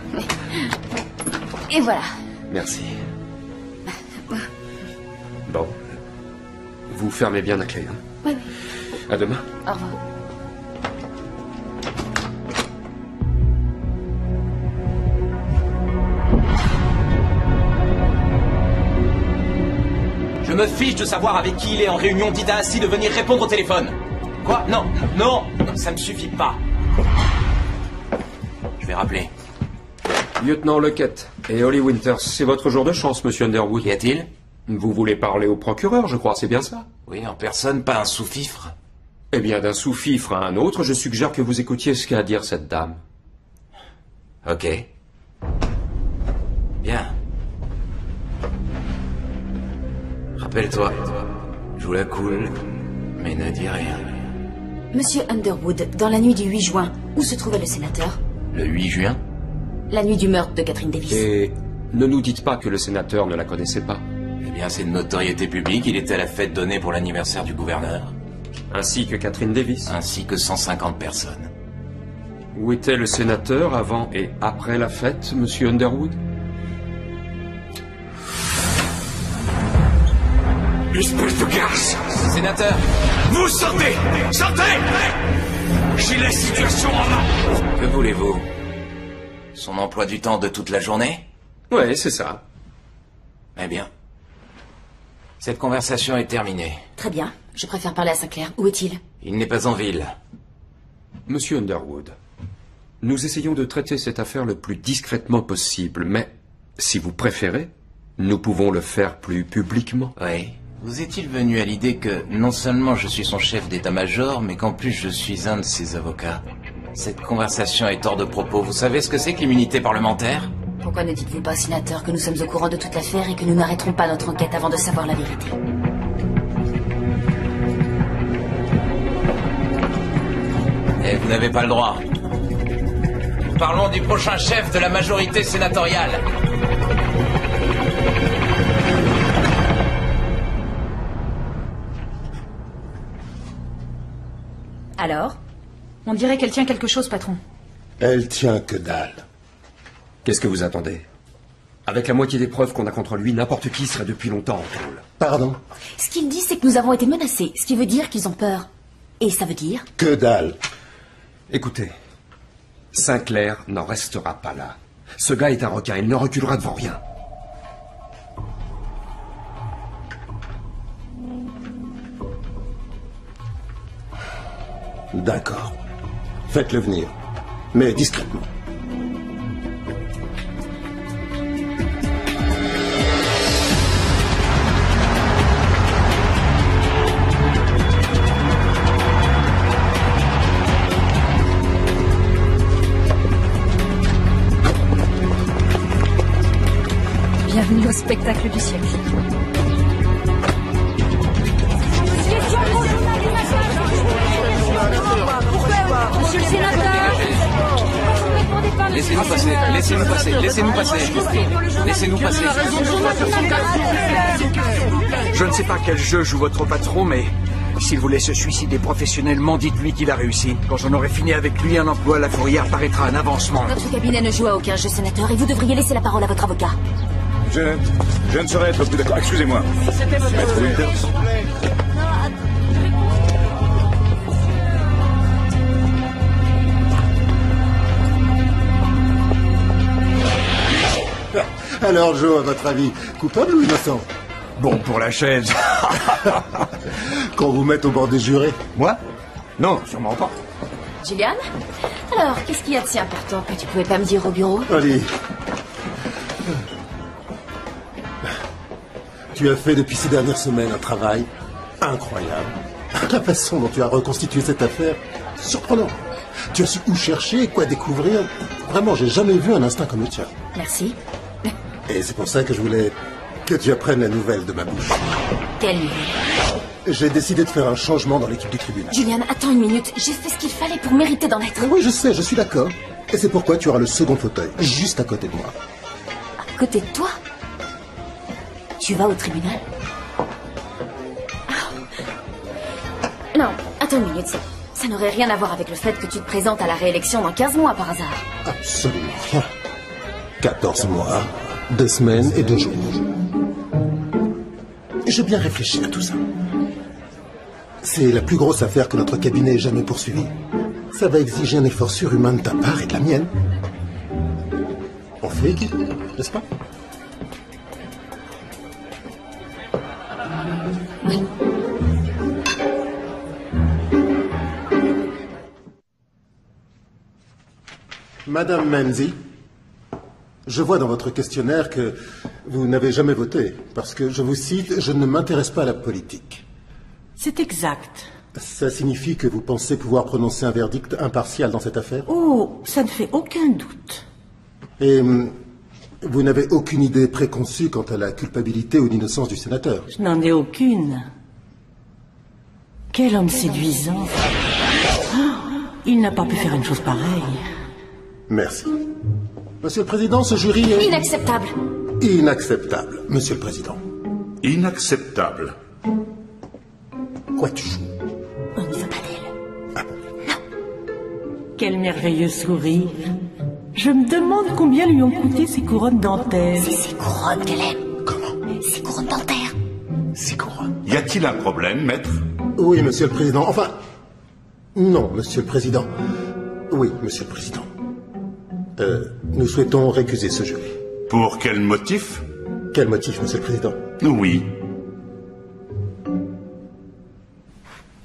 Et voilà. Merci. Bon. Vous fermez bien la clé, hein? Oui. À demain. Au revoir. Je me fiche de savoir avec qui il est en réunion. Dites à Assis de venir répondre au téléphone. Quoi? Non, non, non, ça me suffit pas. Je vais rappeler. Lieutenant Lequette et Holly Winters, c'est votre jour de chance, monsieur Underwood. Qu'y a-t-il? Vous voulez parler au procureur, je crois, c'est bien ça? Oui, en personne, pas un sous-fifre. Eh bien, d'un sous-fifre à un autre, je suggère que vous écoutiez ce qu'a à dire cette dame. Ok. Bien. Rappelle-toi, joue la cool, mais ne dis rien. Monsieur Underwood, dans la nuit du 8 juin, où se trouvait le sénateur? Le 8 juin? La nuit du meurtre de Catherine Davis. Et ne nous dites pas que le sénateur ne la connaissait pas. Eh bien, c'est de notoriété publique, il était à la fête donnée pour l'anniversaire du gouverneur. Ainsi que Catherine Davis. Ainsi que 150 personnes. Où était le sénateur avant et après la fête, monsieur Underwood? Espèce de garce! Sénateur! Vous sortez! Sortez! J'ai la situation en main! Que voulez-vous? Son emploi du temps de toute la journée? Ouais, c'est ça. Eh bien. Cette conversation est terminée. Très bien. Je préfère parler à Sinclair. Où est-il? Il n'est pas en ville. Monsieur Underwood, nous essayons de traiter cette affaire le plus discrètement possible, mais si vous préférez, nous pouvons le faire plus publiquement. Oui. Vous est-il venu à l'idée que non seulement je suis son chef d'état-major, mais qu'en plus je suis un de ses avocats? Cette conversation est hors de propos. Vous savez ce que c'est que l'immunité parlementaire? Pourquoi ne dites-vous pas, sénateur, que nous sommes au courant de toute l'affaire et que nous n'arrêterons pas notre enquête avant de savoir la vérité? Et vous n'avez pas le droit. Parlons du prochain chef de la majorité sénatoriale. Alors? On dirait qu'elle tient quelque chose, patron. Elle tient que dalle. Qu'est-ce que vous attendez? Avec la moitié des preuves qu'on a contre lui, n'importe qui serait depuis longtemps en tôle. Pardon? Ce qu'il dit, c'est que nous avons été menacés, ce qui veut dire qu'ils ont peur. Et ça veut dire? Que dalle. Écoutez, Sinclair n'en restera pas là. Ce gars est un requin, il ne reculera devant rien. D'accord. Faites-le venir. Mais discrètement. Bienvenue au spectacle du siècle. Monsieur le sénateur! Laissez-nous passer, laissez-nous passer, laissez-nous passer. Laissez-nous passer. Je ne sais pas quel jeu joue votre patron, mais s'il voulait se suicider professionnellement, dites-lui qu'il a réussi. Quand j'en aurai fini avec lui, un emploi à la fourrière paraîtra un avancement. Notre cabinet ne joue à aucun jeu, sénateur, et vous devriez laisser la parole à votre avocat. Je ne saurais être plus d'accord. Excusez-moi. Maître Winters. Alors, Joe, à votre avis, coupable ou innocent? Bon, pour la chaise. Qu'on vous mette au bord des jurés. Moi? Non, sûrement pas. Julian? Alors, qu'est-ce qu'il y a de si important que tu pouvais pas me dire au bureau? Allez. Tu as fait depuis ces dernières semaines un travail incroyable. La façon dont tu as reconstitué cette affaire, surprenant. Tu as su où chercher et quoi découvrir. Vraiment, j'ai jamais vu un instinct comme le tien. Merci. Et c'est pour ça que je voulais que tu apprennes la nouvelle de ma bouche. Quelle nouvelle? J'ai décidé de faire un changement dans l'équipe du tribunal. Julian, attends une minute. J'ai fait ce qu'il fallait pour mériter d'en être. Oui, je sais, je suis d'accord. Et c'est pourquoi tu auras le second fauteuil, juste à côté de moi. À côté de toi? Tu vas au tribunal? Non, attends une minute. Ça n'aurait rien à voir avec le fait que tu te présentes à la réélection dans 15 mois par hasard. Absolument rien. 14 mois, 2 semaines et 2 jours. J'ai bien réfléchi à tout ça. C'est la plus grosse affaire que notre cabinet ait jamais poursuivie. Ça va exiger un effort surhumain de ta part et de la mienne. On fait équipe, n'est-ce pas? Madame Menzies, je vois dans votre questionnaire que vous n'avez jamais voté, parce que, je vous cite, « Je ne m'intéresse pas à la politique ». C'est exact. Ça signifie que vous pensez pouvoir prononcer un verdict impartial dans cette affaire? Oh, ça ne fait aucun doute. Et vous n'avez aucune idée préconçue quant à la culpabilité ou l'innocence du sénateur? Je n'en ai aucune. Quel homme séduisant. Oh, il n'a pas pu faire une chose pareille. Merci. Monsieur le Président, ce jury est... Inacceptable. Inacceptable, Monsieur le Président. Inacceptable. Quoi tu joues? On n'y va pas d'elle. Quel merveilleux sourire. Je me demande combien lui ont coûté ces couronnes dentaires. C'est ces couronnes qu'elle aime. Comment? Ces couronnes dentaires. Ces couronnes. Y a-t-il un problème, maître? Oui, Monsieur le Président. Enfin... Non, Monsieur le Président. Oui, Monsieur le Président. Nous souhaitons récuser ce jury. Pour quel motif? Quel motif, Monsieur le Président? Oui.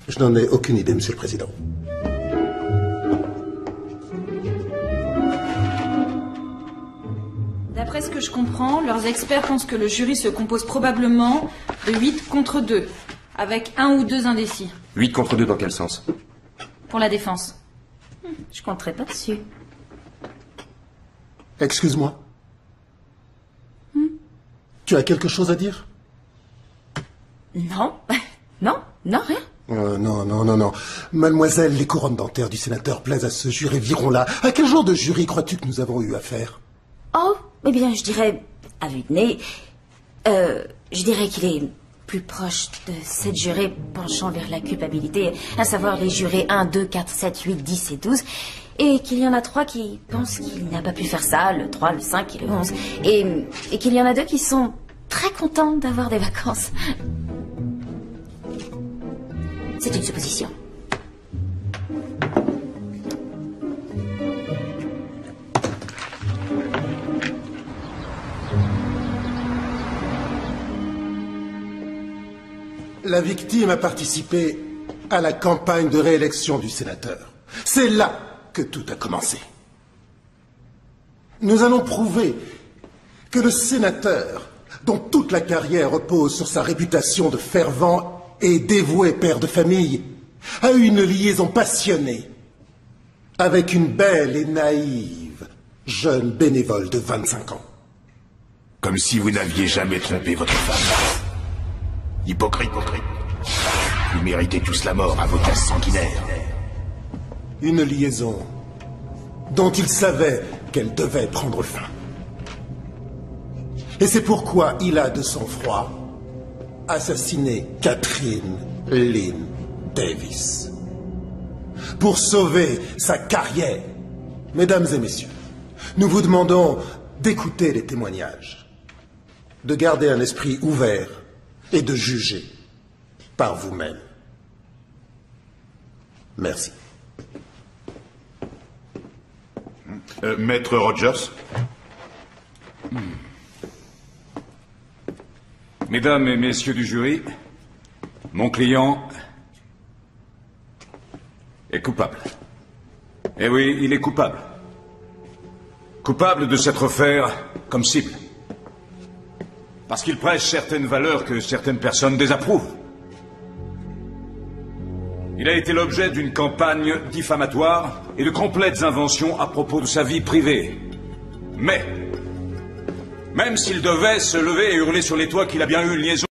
Je n'en ai aucune idée, Monsieur le Président. D'après ce que je comprends, leurs experts pensent que le jury se compose probablement de 8 contre 2, avec 1 ou 2 indécis. 8 contre 2 dans quel sens? Pour la défense. Je compterai pas dessus. Excuse-moi. Tu as quelque chose à dire? Non. Non, rien. Non. Mademoiselle, les couronnes dentaires du sénateur plaisent à ce jury, virons-la. À quel genre de jury crois-tu que nous avons eu affaire? Oh, eh bien, je dirais, à vue de nez, je dirais qu'il est plus proche de 7 jurés penchant vers la culpabilité, à savoir les jurés 1, 2, 4, 7, 8, 10 et 12, et qu'il y en a 3 qui pensent qu'il n'a pas pu faire ça, le 3, le 5 et le 11, et qu'il y en a 2 qui sont très contents d'avoir des vacances. C'est une supposition. La victime a participé à la campagne de réélection du sénateur. C'est là que tout a commencé. Nous allons prouver que le sénateur, dont toute la carrière repose sur sa réputation de fervent et dévoué père de famille, a eu une liaison passionnée avec une belle et naïve jeune bénévole de 25 ans. Comme si vous n'aviez jamais trompé votre femme. Hypocrite. Vous méritez tous la mort, avocat sanguinaire. Une liaison dont il savait qu'elle devait prendre fin. Et c'est pourquoi il a de sang-froid assassiné Catherine Lynn Davis. Pour sauver sa carrière. Mesdames et messieurs, nous vous demandons d'écouter les témoignages, de garder un esprit ouvert et de juger par vous-même. Merci. Maître Rogers? Mesdames et messieurs du jury, mon client est coupable. Eh oui, il est coupable. Coupable de s'être offert comme cible. Parce qu'il prêche certaines valeurs que certaines personnes désapprouvent. Il a été l'objet d'une campagne diffamatoire et de complètes inventions à propos de sa vie privée. Mais, même s'il devait se lever et hurler sur les toits qu'il a bien eu une liaison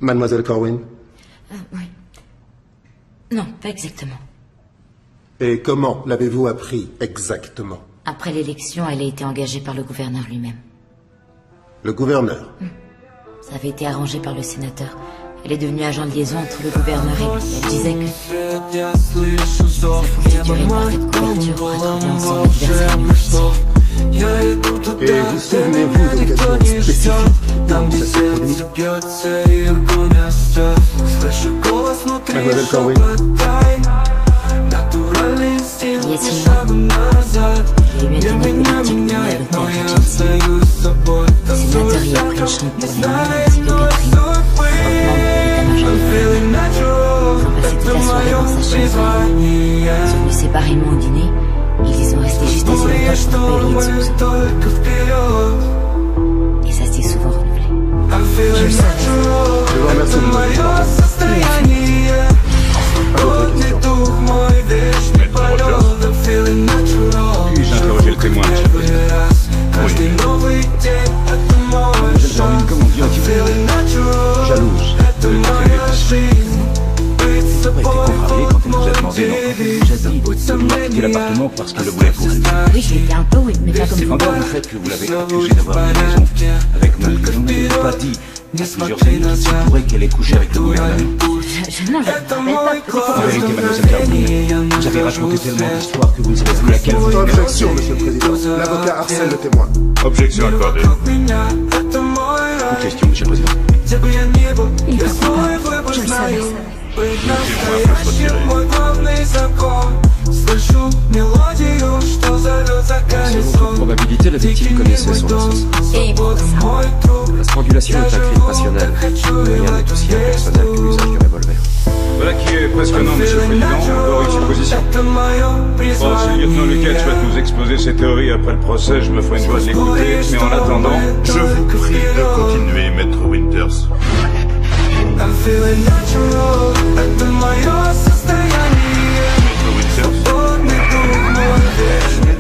Mademoiselle Corwin? Oui. Non, pas exactement. Et comment l'avez-vous appris exactement? Après l'élection, elle a été engagée par le gouverneur lui-même. Le gouverneur? Ça avait été arrangé par le sénateur. Elle est devenue agent de liaison entre le gouverneur et lui. Elle disait que ça pouvait durer une parfaite couverture pour retrouver ensemble l'adversaire officiel. Et vous souvenez-vous d'occasions spécifiques où ça s'est produit? Mademoiselle Corwin? Il y a 6 mois, il y a eu un dîner politique à l'hôtel Regency. Le sénateur y a pris une chambre pour les membres ainsi que Catherine, l'état-major du gouvernement. Ils ont passé toute la soirée dans sa chambre. Ils sont venus séparément au dîner et ils y sont restés juste assez longtemps pour ne pas éveiller de soupçons. Et ça s'est souvent renouvelé. Je le savais. Je vous remercie de votre Puis-je interroger le témoin, monsieur le président? Oui. Mademoiselle Corwin, comment vient-il? Jalouse. Elle a été contrariée quand elle nous a demandé de quitter l'appartement parce qu'elle le voulait pour elle. Oui, je l'étais un peu, oui, mais pas comme C'est vous. encore le fait que vous l'avez accusée d'avoir une liaison avec nous, que vous n'avez pas dit il y a plusieurs années qu'il se pourrait qu'elle ait couché avec le gouverneur. Non, je ne me rappelle pas. En vérité, mademoiselle Corwin, vous avez raconté tellement d'histoires que vous ne savez plus laquelle vous avez. Objection, monsieur le président. L'avocat harcèle le témoin. Objection accordée. Une question, monsieur le président. Il va comprendre. Je le savais. Selon toute probabilité, la victime connaissait son assassin. Et il prend ça. La strangulation est un crime passionnel. Rien n'est aussi impersonnel que l'usage du revolver. Voilà qui est presque un an, monsieur le président. Encore une supposition. Bon, si le lieutenant Luquette souhaite nous exposer ses théories après le procès, je me ferai une joie de l'écouter. Mais en attendant, Je vous prie de continuer, maître Winters.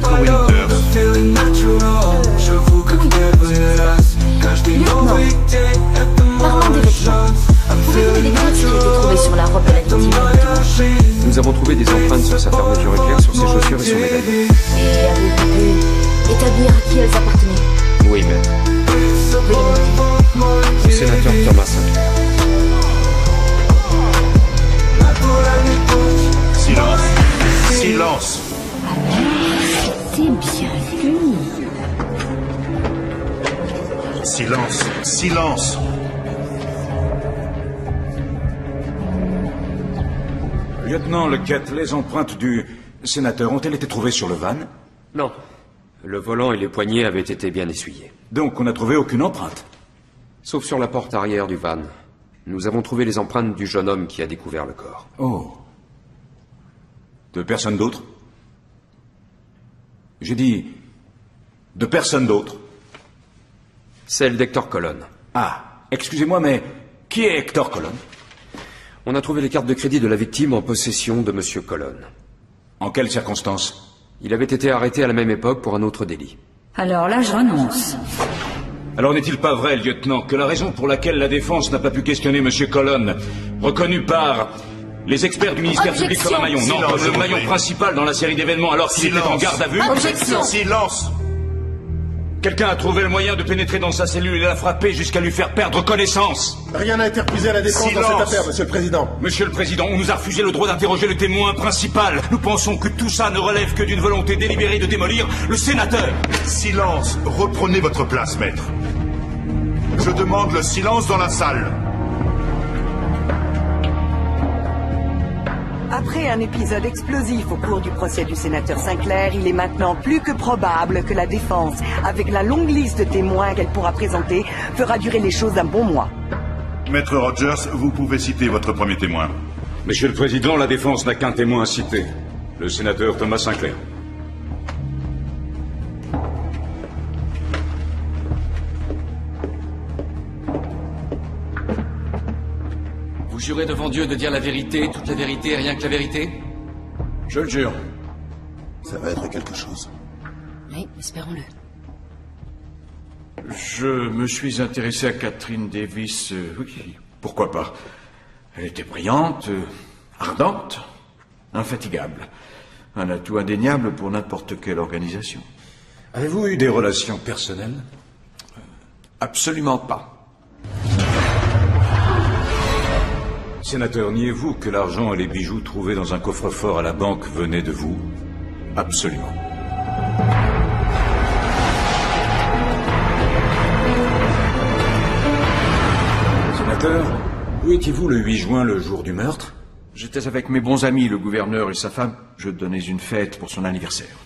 Parlons des vêtements. Pouvez-vous nous décrire ce qui a été trouvé sur la robe de la victime? Nous avons trouvé des empreintes sur sa fermeture éclair, sur ses chaussures et son médaillon. Et avez-vous pu établir à qui elles appartenaient? Oui, maître. Veuillez nous dire. Au sénateur Thomas Sinclair. Silence. Silence. C'est bien lui. Silence. Silence. lieutenant Lequette, les empreintes du sénateur ont-elles été trouvées sur le van? Non. Le volant et les poignets avaient été bien essuyés. Donc on n'a trouvé aucune empreinte? Sauf sur la porte arrière du van. Nous avons trouvé les empreintes du jeune homme qui a découvert le corps. Oh. De personne d'autre? J'ai dit... de personne d'autre? Celle d'Hector Colon. Ah, excusez-moi, mais qui est Hector Colon? On a trouvé les cartes de crédit de la victime en possession de Monsieur Colon. En quelles circonstances? Il avait été arrêté à la même époque pour un autre délit. Alors là, je renonce. Alors n'est-il pas vrai, lieutenant, que la raison pour laquelle la défense n'a pas pu questionner Monsieur Colon, reconnu par les experts du ministère public comme un maillon, non, comme le maillon principal dans la série d'événements alors qu'il était en garde à vue? Objection. Silence. Quelqu'un a trouvé le moyen de pénétrer dans sa cellule et la frapper jusqu'à lui faire perdre connaissance. Rien n'a été refusé à la défense dans cette affaire, monsieur le président. Monsieur le président, on nous a refusé le droit d'interroger le témoin principal. Nous pensons que tout ça ne relève que d'une volonté délibérée de démolir le sénateur. Silence. Reprenez votre place, maître. Je demande le silence dans la salle. Après un épisode explosif au cours du procès du sénateur Sinclair, il est maintenant plus que probable que la défense, avec la longue liste de témoins qu'elle pourra présenter, fera durer les choses un bon mois. Maître Rogers, vous pouvez citer votre premier témoin. Monsieur le président, la défense n'a qu'un témoin à citer. Le sénateur Thomas Sinclair. Vous jurez devant Dieu de dire la vérité, toute la vérité, rien que la vérité? Je le jure. Ça va être quelque chose. Oui, espérons-le. Je me suis intéressé à Catherine Davis, oui, Pourquoi pas? Elle était brillante, ardente, infatigable. Un atout indéniable pour n'importe quelle organisation. Avez-vous eu des relations personnelles? Absolument pas. Sénateur, niez-vous que l'argent et les bijoux trouvés dans un coffre-fort à la banque venaient de vous? Absolument. Sénateur, où étiez-vous le 8 juin, le jour du meurtre? J'étais avec mes bons amis, le gouverneur et sa femme. Je donnais une fête pour son anniversaire.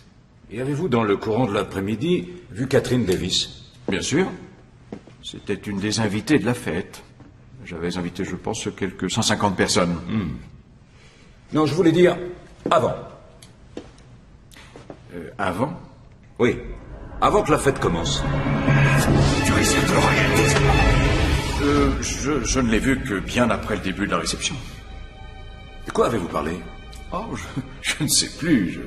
Et avez-vous, dans le courant de l'après-midi, vu Catherine Davis? Bien sûr. C'était une des invitées de la fête. J'avais invité, je pense, quelques 150 personnes. Non, je voulais dire avant. Avant? Oui. Avant que la fête commence. Tu risques de le regretter. Je ne l'ai vu que bien après le début de la réception. De quoi avez-vous parlé? Oh, je ne sais plus.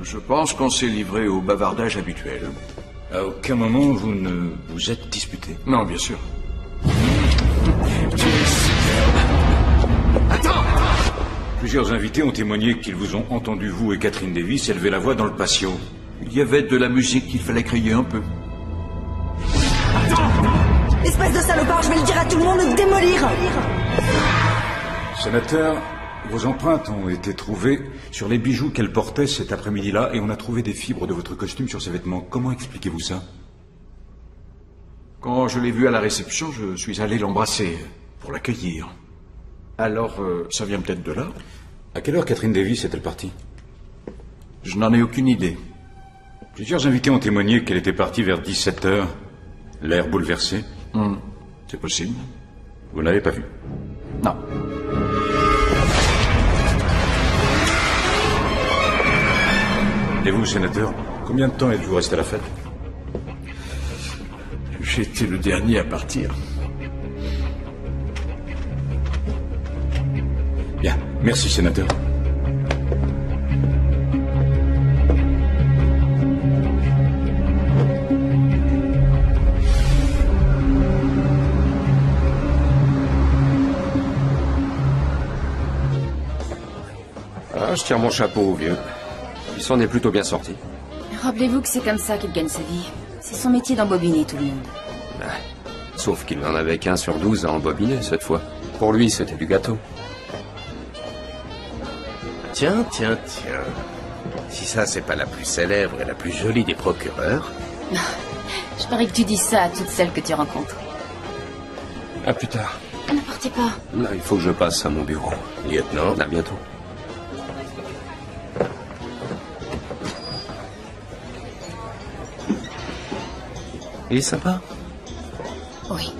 Je pense qu'on s'est livré au bavardage habituel. À aucun moment vous ne vous êtes disputé? Non, bien sûr. Attends! Plusieurs invités ont témoigné qu'ils vous ont entendu, vous et Catherine Davis, élever la voix dans le patio. Il y avait de la musique qu'il fallait crier un peu. Espèce de salopard, je vais le dire à tout le monde de démolir! Sénateur, vos empreintes ont été trouvées sur les bijoux qu'elle portait cet après-midi-là et on a trouvé des fibres de votre costume sur ses vêtements. Comment expliquez-vous ça? Quand je l'ai vue à la réception, je suis allé l'embrasser pour l'accueillir. Alors, ça vient peut-être de là? À quelle heure Catherine Davis est-elle partie? Je n'en ai aucune idée. Plusieurs invités ont témoigné qu'elle était partie vers 17h, l'air bouleversé. C'est possible. Vous n'avez pas vu? Non. Et vous, sénateur, combien de temps êtes-vous resté à la fête? J'étais le dernier à partir. Bien, merci, sénateur. Ah, je tire mon chapeau au vieux. Il s'en est plutôt bien sorti. Rappelez-vous que c'est comme ça qu'il gagne sa vie. C'est son métier d'embobiner tout le monde. Sauf qu'il n'en avait qu'un sur 12 à embobiner cette fois. Pour lui, c'était du gâteau. Tiens. Si ça, c'est pas la plus célèbre et la plus jolie des procureurs. Je parie que tu dis ça à toutes celles que tu rencontres. À plus tard. Ne partez pas. Là, il faut que je passe à mon bureau. Lieutenant. À bientôt. Il est sympa? Oui.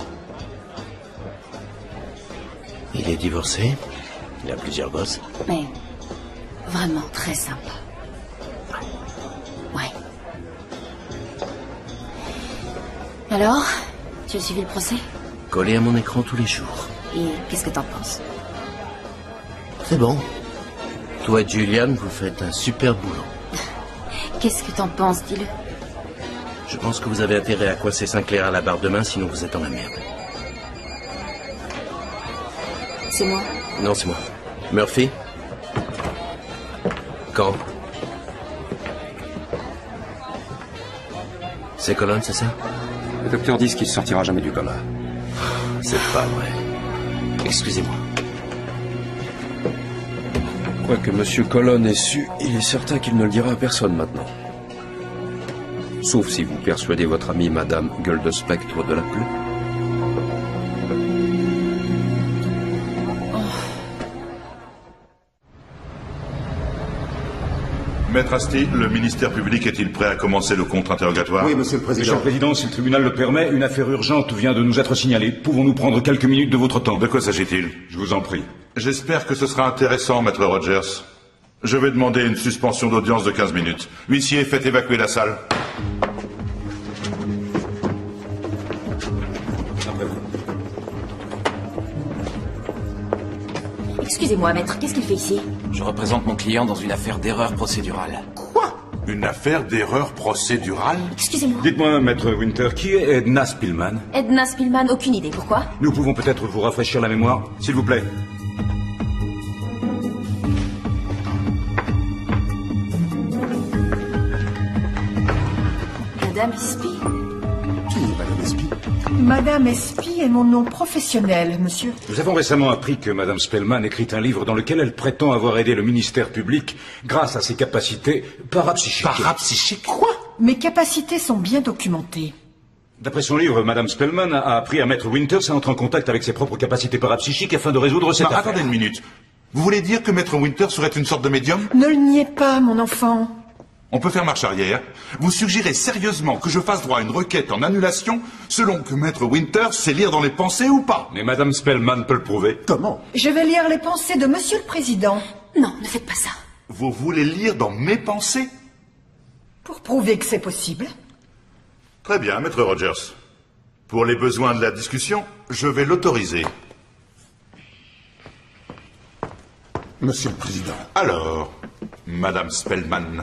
Il est divorcé? Il a plusieurs gosses? Mais vraiment très sympa. Ouais. Alors, tu as suivi le procès? Collé à mon écran tous les jours. Et qu'est-ce que t'en penses? C'est bon. Toi et Julian, vous faites un super boulot. Qu'est-ce que t'en penses, dis-le? Je pense que vous avez intérêt à coincer Sinclair à la barre de main, sinon vous êtes dans la merde. C'est moi? Non, c'est moi. Murphy? Quand? C'est Colon, c'est ça? Le docteur dit qu'il sortira jamais du coma. C'est pas vrai. Excusez-moi. Quoique Monsieur Colon ait su, il est certain qu'il ne le dira à personne maintenant. Sauf si vous persuadez votre amie Madame Gueule de Spectre de l'appeler. Maître Asti, le ministère public est-il prêt à commencer le contre-interrogatoire? Oui, monsieur le président. Monsieur le Président, si le tribunal le permet, une affaire urgente vient de nous être signalée. Pouvons-nous prendre quelques minutes de votre temps? De quoi s'agit-il? Je vous en prie. J'espère que ce sera intéressant, Maître Rogers. Je vais demander une suspension d'audience de 15 minutes. Huissier, faites évacuer la salle. Excusez-moi, maître, qu'est-ce qu'il fait ici? Je représente mon client dans une affaire d'erreur procédurale. Quoi? Une affaire d'erreur procédurale? Excusez-moi. Dites-moi, Maître Winter, qui est Edna Spillman? Edna Spillman, aucune idée. Pourquoi? Nous pouvons peut-être vous rafraîchir la mémoire, s'il vous plaît. Madame Espy. Qui est Madame Espy? Madame Espy est mon nom professionnel, monsieur. Nous avons récemment appris que Madame Spellman écrit un livre dans lequel elle prétend avoir aidé le ministère public grâce à ses capacités parapsychiques. Parapsychiques? Quoi? Mes capacités sont bien documentées. D'après son livre, Madame Spellman a appris à Maître Winters à entrer en contact avec ses propres capacités parapsychiques afin de résoudre cette affaire. Attendez une minute. Vous voulez dire que Maître Winters serait une sorte de médium? Ne le niez pas, mon enfant. On peut faire marche arrière. Vous suggérez sérieusement que je fasse droit à une requête en annulation selon que Maître Winters sait lire dans les pensées ou pas? Mais Madame Spellman peut le prouver. Comment? Je vais lire les pensées de Monsieur le Président. Non, ne faites pas ça. Vous voulez lire dans mes pensées? Pour prouver que c'est possible. Très bien, Maître Rogers. Pour les besoins de la discussion, je vais l'autoriser. Monsieur le Président. Alors, Madame Spellman,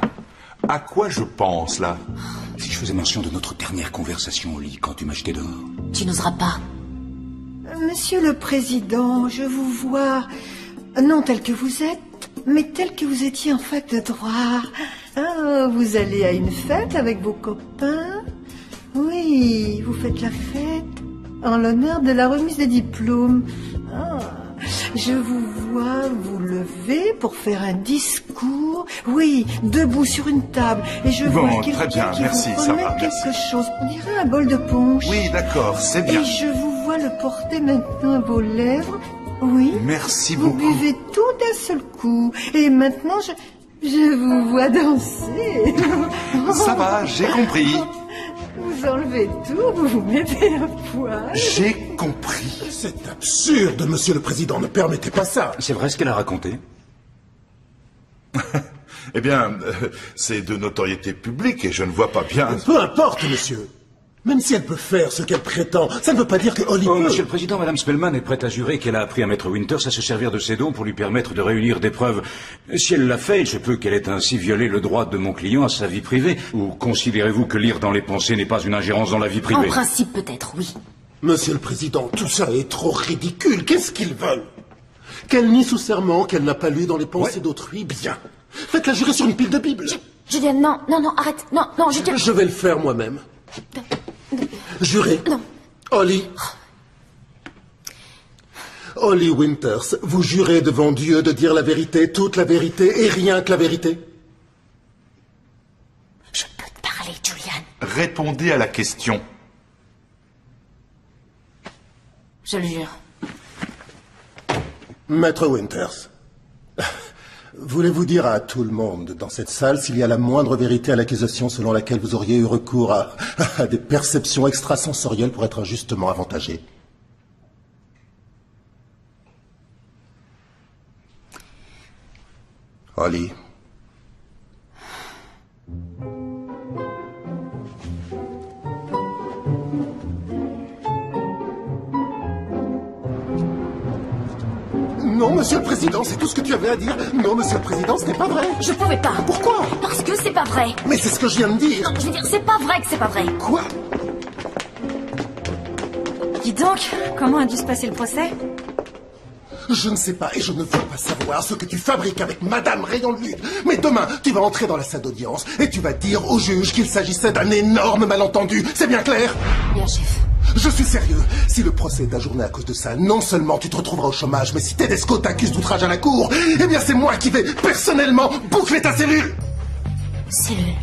à quoi je pense, là? Si je faisais mention de notre dernière conversation au lit quand tu m'as jeté dehors. Tu n'oseras pas. Monsieur le Président, je vous vois, non tel que vous êtes, mais tel que vous étiez en fac de droit. Ah, vous allez à une fête avec vos copains? Oui, vous faites la fête en l'honneur de la remise des diplômes. Ah, je vous vois vous lever pour faire un discours. Oui, debout sur une table. Et je vois très bien, quelqu'un qui merci, vous ça remet va, quelque merci. chose. On dirait un bol de punch. Oui, d'accord, c'est bien. Et je vous vois le porter maintenant à vos lèvres. Oui. Merci Vous beaucoup. buvez tout d'un seul coup. Et maintenant, je vous vois danser. Ça va, j'ai compris. Vous enlevez tout, vous vous mettez à poil. J'ai compris. C'est absurde, Monsieur le Président, ne permettez pas ça. C'est vrai ce qu'elle a raconté? Eh bien, c'est de notoriété publique et je ne vois pas bien... Peu importe, monsieur. Même si elle peut faire ce qu'elle prétend, ça ne veut pas dire que Holly peut... Monsieur le Président, Madame Spellman est prête à jurer qu'elle a appris à Maître Winters à se servir de ses dons pour lui permettre de réunir des preuves. Si elle l'a fait, il se peut qu'elle ait ainsi violé le droit de mon client à sa vie privée. Ou considérez-vous que lire dans les pensées n'est pas une ingérence dans la vie privée? En principe, peut-être, oui. Monsieur le Président, tout ça est trop ridicule. Qu'est-ce qu'ils veulent? Qu'elle nie sous serment qu'elle n'a pas lu dans les pensées d'autrui? Bien. Faites-la jurer sur une pile de Bible. Julien, non, arrête. Non, Je vais le faire moi-même. Jurez. Non. Holly. Holly Winters, vous jurez devant Dieu de dire la vérité, toute la vérité et rien que la vérité? Je peux te parler, Julian. Répondez à la question. Je le jure. Maître Winters, voulez-vous dire à tout le monde dans cette salle s'il y a la moindre vérité à l'accusation selon laquelle vous auriez eu recours à des perceptions extrasensorielles pour être injustement avantagé? Holly. Non, Monsieur le Président, c'est tout ce que tu avais à dire. Non, Monsieur le Président, ce n'est pas vrai. Je pouvais pas. Pourquoi? Parce que c'est pas vrai. Mais c'est ce que je viens de dire. Non, je veux dire, c'est pas vrai que c'est pas vrai. Quoi? Dis donc, comment a dû se passer le procès? Je ne sais pas et je ne veux pas savoir ce que tu fabriques avec Madame Rayon de Lune. Mais demain, tu vas entrer dans la salle d'audience et tu vas dire au juge qu'il s'agissait d'un énorme malentendu. C'est bien clair? Bien, chef. Je suis sérieux. Si le procès est ajourné à cause de ça, non seulement tu te retrouveras au chômage, mais si Tedesco t'accuse d'outrage à la cour, eh bien c'est moi qui vais personnellement boucler ta cellule. Cellule.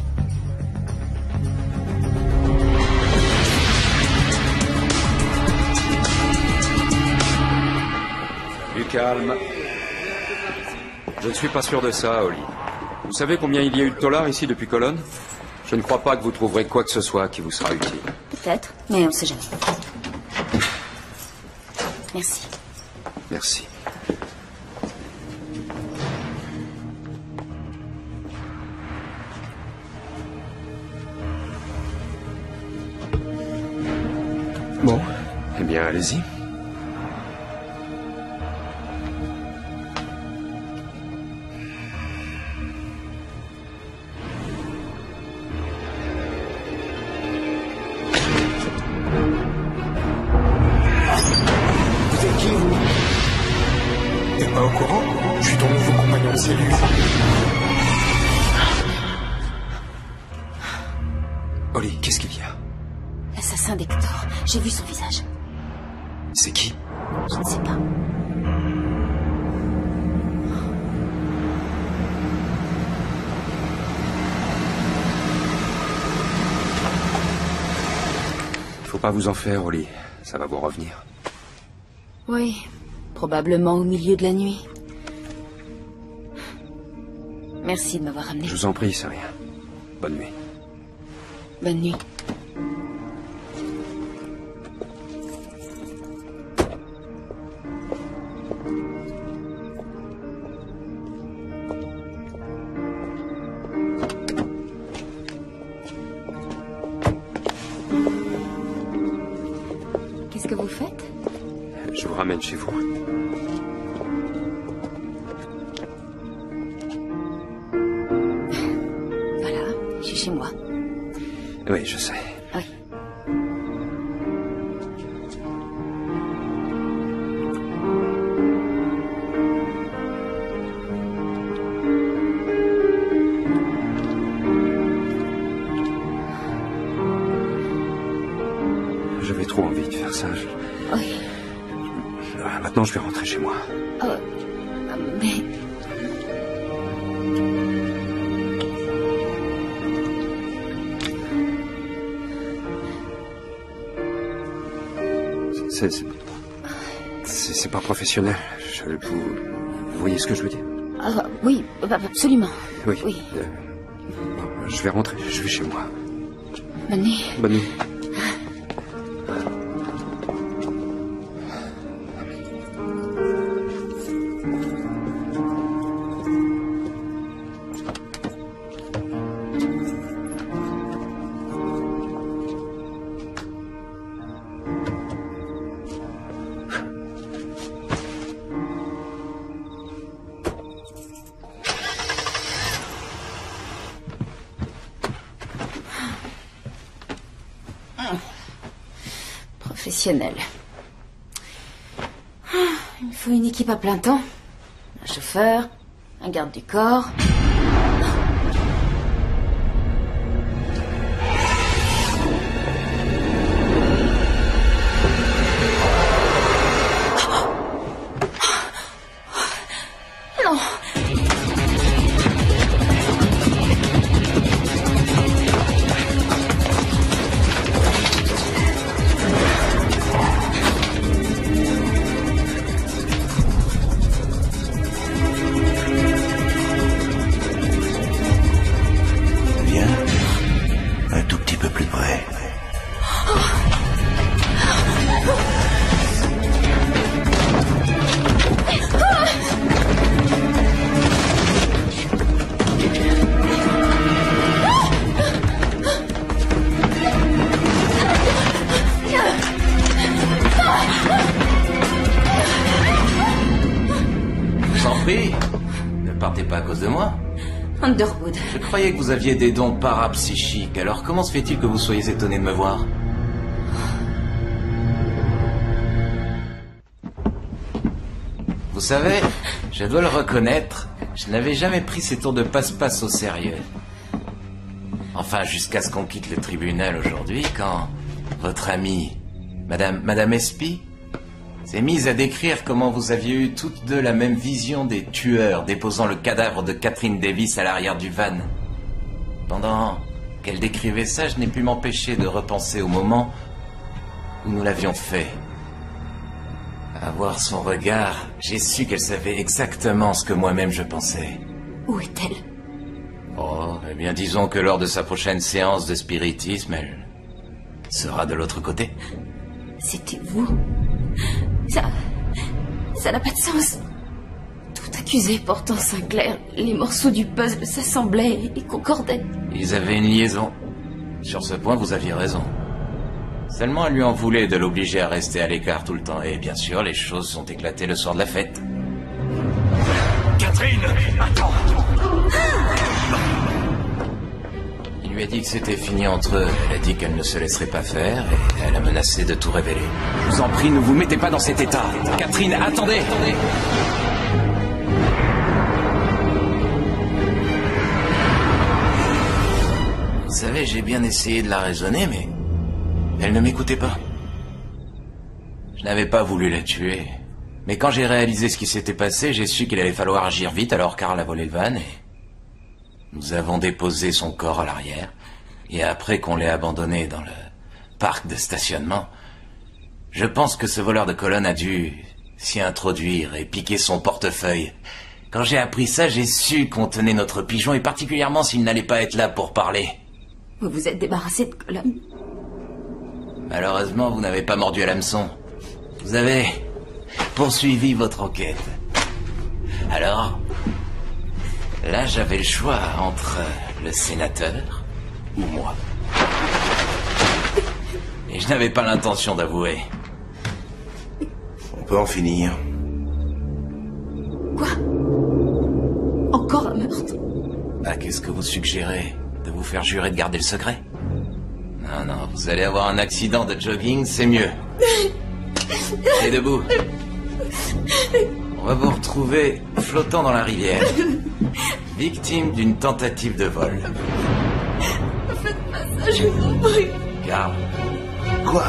Du calme. Je ne suis pas sûr de ça, Holly. Vous savez combien il y a eu de dollars ici depuis Cologne? Je ne crois pas que vous trouverez quoi que ce soit qui vous sera utile. Peut-être, mais on ne sait jamais. Merci. Merci. Bon, eh bien, allez-y. T'es pas au courant? Je suis ton nouveau compagnon de cellule. Oli, qu'est-ce qu'il y a? L'assassin d'Hector. J'ai vu son visage. C'est qui? Je ne sais pas. Faut pas vous en faire, Oli. Ça va vous revenir. Oui, probablement au milieu de la nuit. Merci de m'avoir amené. Je vous en prie, c'est rien. Bonne nuit. Bonne nuit. Qu'est-ce que vous faites? Je vous ramène chez vous. Voilà, je suis chez moi. Oui, je sais. Oui. J'avais trop envie de faire ça. Oui. Maintenant, je vais rentrer chez moi. Mais... C'est pas professionnel. Vous voyez ce que je veux dire? Oui, absolument. Oui. Oui. Bon, je vais rentrer. Je vais chez moi. Bonne nuit. Bonne nuit. Professionnel. Il me faut une équipe à plein temps. Un chauffeur, un garde du corps. Non. Ne partez pas à cause de moi. Underwood. Je croyais que vous aviez des dons parapsychiques, alors comment se fait-il que vous soyez étonné de me voir? Vous savez, je dois le reconnaître, je n'avais jamais pris ces tours de passe-passe au sérieux. Enfin, jusqu'à ce qu'on quitte le tribunal aujourd'hui, quand votre amie, Madame Espy, s'est mise à décrire comment vous aviez eu toutes deux la même vision des tueurs déposant le cadavre de Catherine Davis à l'arrière du van. Pendant qu'elle décrivait ça, je n'ai pu m'empêcher de repenser au moment où nous l'avions fait. À voir son regard, j'ai su qu'elle savait exactement ce que moi-même je pensais. Où est-elle? Oh, eh bien disons que lors de sa prochaine séance de spiritisme, elle sera de l'autre côté. C'était vous? Ça n'a pas de sens. Tout accusé portant Sinclair, les morceaux du puzzle s'assemblaient et concordaient. Ils avaient une liaison. Sur ce point, vous aviez raison. Seulement, elle lui en voulait de l'obliger à rester à l'écart tout le temps. Et bien sûr, les choses sont éclatées le soir de la fête. Catherine, attends! Il lui a dit que c'était fini entre eux. Elle a dit qu'elle ne se laisserait pas faire et elle a menacé de tout révéler. Je vous en prie, ne vous mettez pas dans cet état. Catherine, attendez! et j'ai bien essayé de la raisonner, mais elle ne m'écoutait pas. Je n'avais pas voulu la tuer. Mais quand j'ai réalisé ce qui s'était passé, j'ai su qu'il allait falloir agir vite, alors Karl a volé le van et... Nous avons déposé son corps à l'arrière. Et après qu'on l'ait abandonné dans le parc de stationnement, je pense que ce voleur de colonne a dû s'y introduire et piquer son portefeuille. Quand j'ai appris ça, j'ai su qu'on tenait notre pigeon, et particulièrement s'il n'allait pas être là pour parler. Vous vous êtes débarrassé de Colonne? Malheureusement, vous n'avez pas mordu à l'hameçon. Vous avez poursuivi votre enquête. Alors, là, j'avais le choix entre le sénateur ou moi. Et je n'avais pas l'intention d'avouer. On peut en finir. Quoi? Encore un meurtre? Bah, qu'est-ce que vous suggérez? De vous faire jurer de garder le secret? Non, non, vous allez avoir un accident de jogging, c'est mieux. Et debout. On va vous retrouver flottant dans la rivière, victime d'une tentative de vol. Ne faites pas ça, je vous en prie. Karl. Quoi?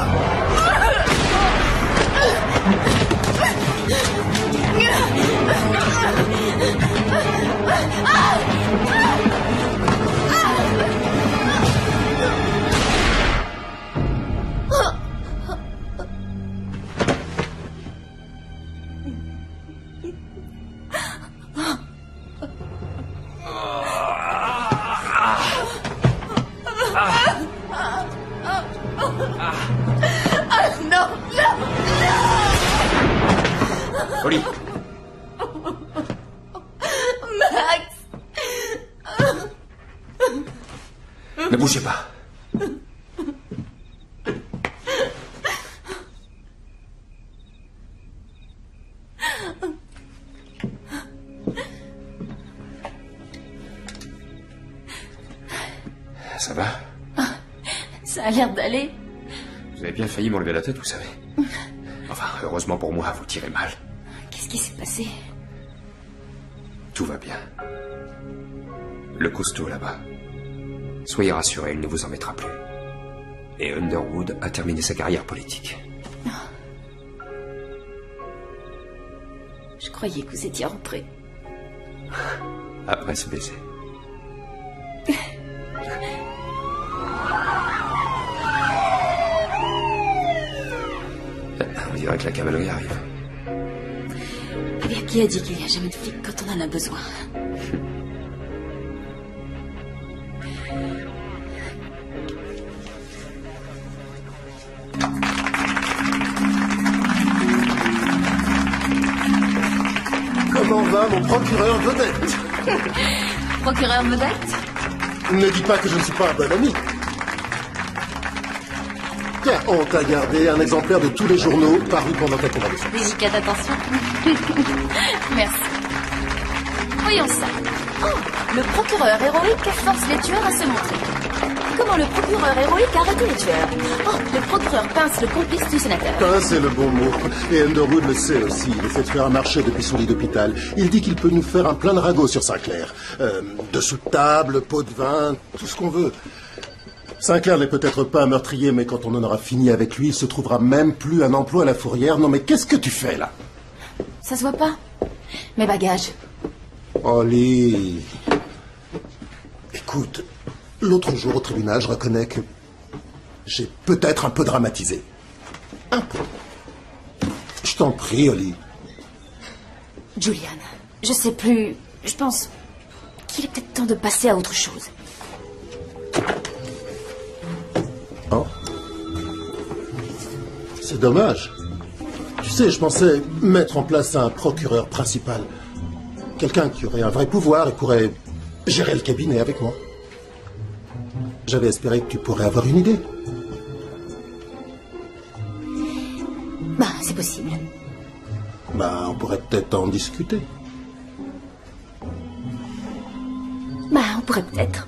Non, non, Holly. Max. Ne bougez pas. Ça va? Ça a l'air d'aller. Vous avez bien failli m'enlever la tête, vous savez. Enfin, heureusement pour moi, vous tirez mal. Qu'est-ce qui s'est passé? Tout va bien. Le costaud là-bas. Soyez rassurés, il ne vous en mettra plus. Et Underwood a terminé sa carrière politique. Je croyais que vous étiez rentré. Après ce baiser. On dirait que la cavalerie arrive. Eh bien, qui a dit qu'il n'y a jamais de flic quand on en a besoin? Comment va mon procureur vedette? Procureur vedette? Ne dis pas que je ne suis pas un bon ami. Tiens, on t'a gardé un exemplaire de tous les journaux parus pendant ta convalescence. Délicate attention. Merci. Voyons ça. Oh, le procureur héroïque force les tueurs à se montrer. Comment le procureur héroïque arrête les tueurs? Oh, le procureur pince le complice du sénateur. Pince est le bon mot. Et Underwood le sait aussi. Il essaie de faire un marché depuis son lit d'hôpital. Il dit qu'il peut nous faire un plein de ragots sur Sinclair. Dessous de table, pot de vin, tout ce qu'on veut. Sinclair n'est peut-être pas un meurtrier, mais quand on en aura fini avec lui, il se trouvera même plus un emploi à la fourrière. Non, mais qu'est-ce que tu fais, là? Ça se voit pas? Mes bagages. Holly. Écoute, l'autre jour au tribunal, je reconnais que j'ai peut-être un peu dramatisé. Un peu. Je t'en prie, Holly. Julian, je sais plus. Je pense qu'il est peut-être temps de passer à autre chose. Oh. C'est dommage. Tu sais, je pensais mettre en place un procureur principal. Quelqu'un qui aurait un vrai pouvoir et pourrait gérer le cabinet avec moi. J'avais espéré que tu pourrais avoir une idée. Bah, c'est possible. Bah, on pourrait peut-être en discuter. Bah, on pourrait peut-être.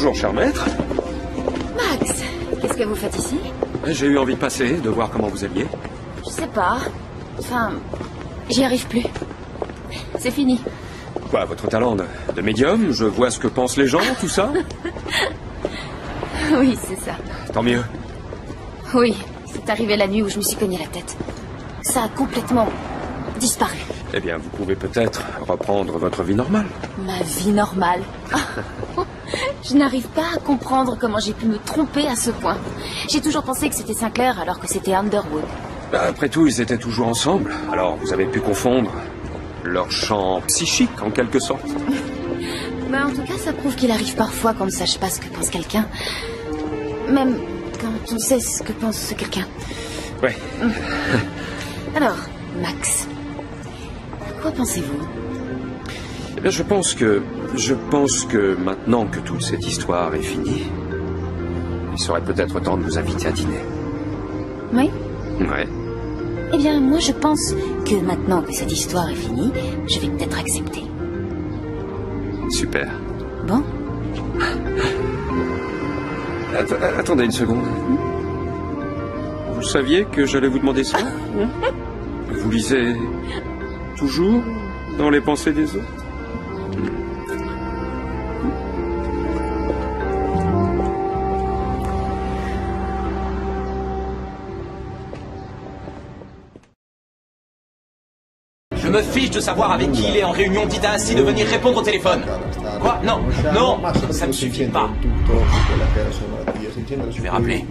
Bonjour, cher maître. Max, qu'est-ce que vous faites ici? J'ai eu envie de passer, de voir comment vous alliez. Je sais pas. Enfin, j'y arrive plus. C'est fini. Quoi, votre talent de médium? Je vois ce que pensent les gens, tout ça? Oui, c'est ça. Tant mieux. Oui, c'est arrivé la nuit où je me suis cogné la tête. Ça a complètement disparu. Eh bien, vous pouvez peut-être reprendre votre vie normale. Ma vie normale. Je n'arrive pas à comprendre comment j'ai pu me tromper à ce point. J'ai toujours pensé que c'était Sinclair alors que c'était Underwood. Après tout, ils étaient toujours ensemble. Alors, vous avez pu confondre leur champ psychique, en quelque sorte. En tout cas, ça prouve qu'il arrive parfois qu'on ne sache pas ce que pense quelqu'un. Même quand on sait ce que pense ce quelqu'un. Ouais. Alors, Max, à quoi pensez-vous? Eh bien, je pense que maintenant que toute cette histoire est finie, il serait peut-être temps de vous inviter à dîner. Oui? Ouais. Eh bien, moi, je pense que maintenant que cette histoire est finie, je vais peut-être accepter. Super. Bon? Attendez une seconde. Vous saviez que j'allais vous demander ça? Vous lisez toujours dans les pensées des autres? Je me fiche de savoir avec qui il est en réunion. Dites à Assi de venir répondre au téléphone. Quoi? Non, non, ça ne suffit pas. Je vais rappeler.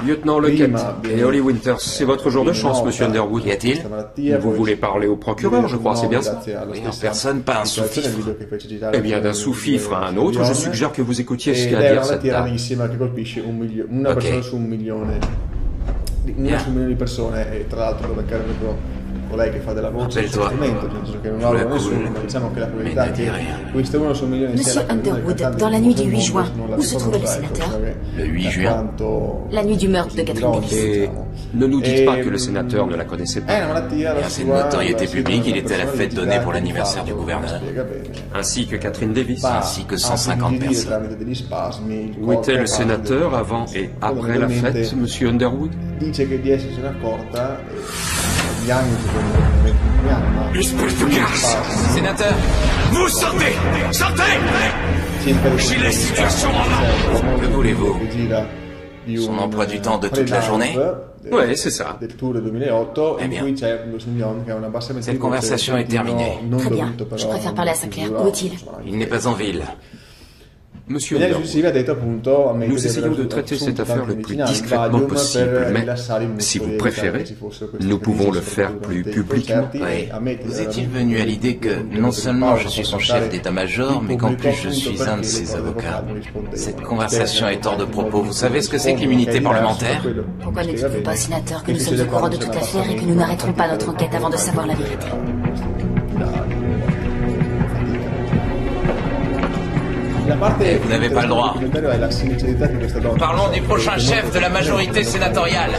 Lieutenant Lequette et Holly Winters, c'est votre jour de chance, monsieur Underwood. Qu'y a-t-il? Vous voulez parler au procureur, je crois, c'est bien ça? Oui, en personne, pas un sous-fifre. Eh bien, d'un sous-fifre à un autre, je suggère que vous écoutiez ce qu'a à dire cette dame. Una su milione di persone e tra l'altro beccare proprio colei che fa della voce nel senso che non valgono nessuno, ma diciamo che la probabilità è che questo 1 su 1 milione Monsieur Underwood, dans la nuit du 8 juin, où se trouvait le sénateur? Le 8 juin? La nuit du meurtre de Catherine Davis. Et ne nous dites pas que le sénateur ne la connaissait pas. C'est de notoriété publique, il était à la fête donnée pour l'anniversaire du gouverneur. Ainsi que Catherine Davis. Ainsi que 150 personnes. Où était le sénateur avant et après la fête, monsieur Underwood? Dice che di essersene accorta gli anni Sénateur, vous sortez! Sortez! J'ai la situation en main! Que voulez-vous? Son emploi du temps de toute la journée? Oui, c'est ça. Eh bien, cette conversation est terminée. Très bien, je préfère parler à Sinclair. Où est-il? Il n'est pas en ville. Monsieur Underwood, nous essayons de traiter cette affaire le plus discrètement possible, mais si vous préférez, nous pouvons le faire plus publiquement. Oui. Vous est-il venu à l'idée que non seulement je suis son chef d'état-major, mais qu'en plus je suis un de ses avocats? Cette conversation est hors de propos. Vous savez ce que c'est que l'immunité parlementaire? Pourquoi ne dites-vous pas, sénateur, que nous sommes au courant de toute l'affaire et que nous n'arrêterons pas notre enquête avant de savoir la vérité? Et vous n'avez pas le droit. Parlons du prochain chef de la majorité sénatoriale.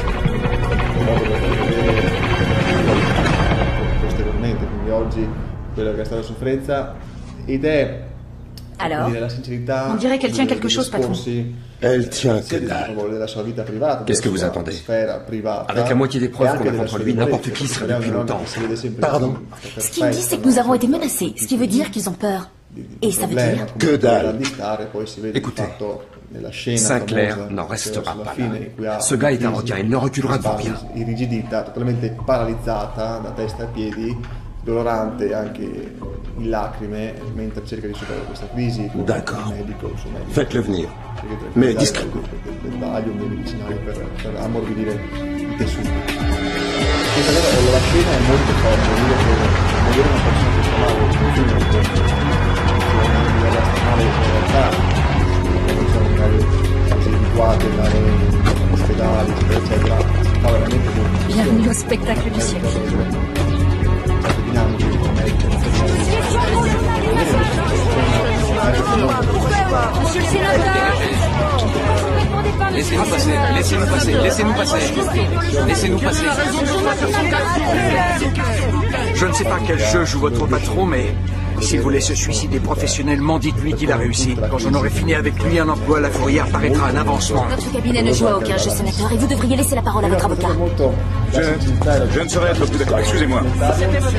Alors, on dirait qu'elle tient quelque chose, patron. Elle tient que dalle. Qu'est-ce que vous attendez? Avec la moitié des preuves qu'on a contre lui, n'importe qui serait depuis longtemps. Pardon? Ce qu'il dit, c'est que nous avons été menacés, ce qui veut dire qu'ils ont peur. Et ça veut dire... Que dalle. Écoutez, Sinclair n'en restera pas là. Ce gars est un requin, il ne reculera devant rien. Irrigidita, totalmente paralizzata da testa ai piedi, dolorante anche in lacrime mentre cerca di superare questa crisi. D'accord. Faites-le venir. Mais discrètement. Del Valium, dei medicinali per ammorbidire i tessuti. La scena è molto forte, io che vedere una persona che sta male in realtà non sono magari abituati ad andare in ospedali eccetera, fa veramente molto. Bienvenue au spectacle du siècle. Monsieur le sénateur, Laissez-nous passer, laissez-nous passer, laissez-nous passer. Laissez-nous passer. Je ne sais pas quel jeu joue votre patron, mais S'il voulait se suicider professionnellement, dites-lui qu'il a réussi. Quand j'en aurai fini avec lui, un emploi à la fourrière paraîtra un avancement. Notre cabinet ne joue à aucun jeu, sénateur, et vous devriez laisser la parole à votre avocat. Je ne saurais être plus d'accord. Excusez-moi. C'était votre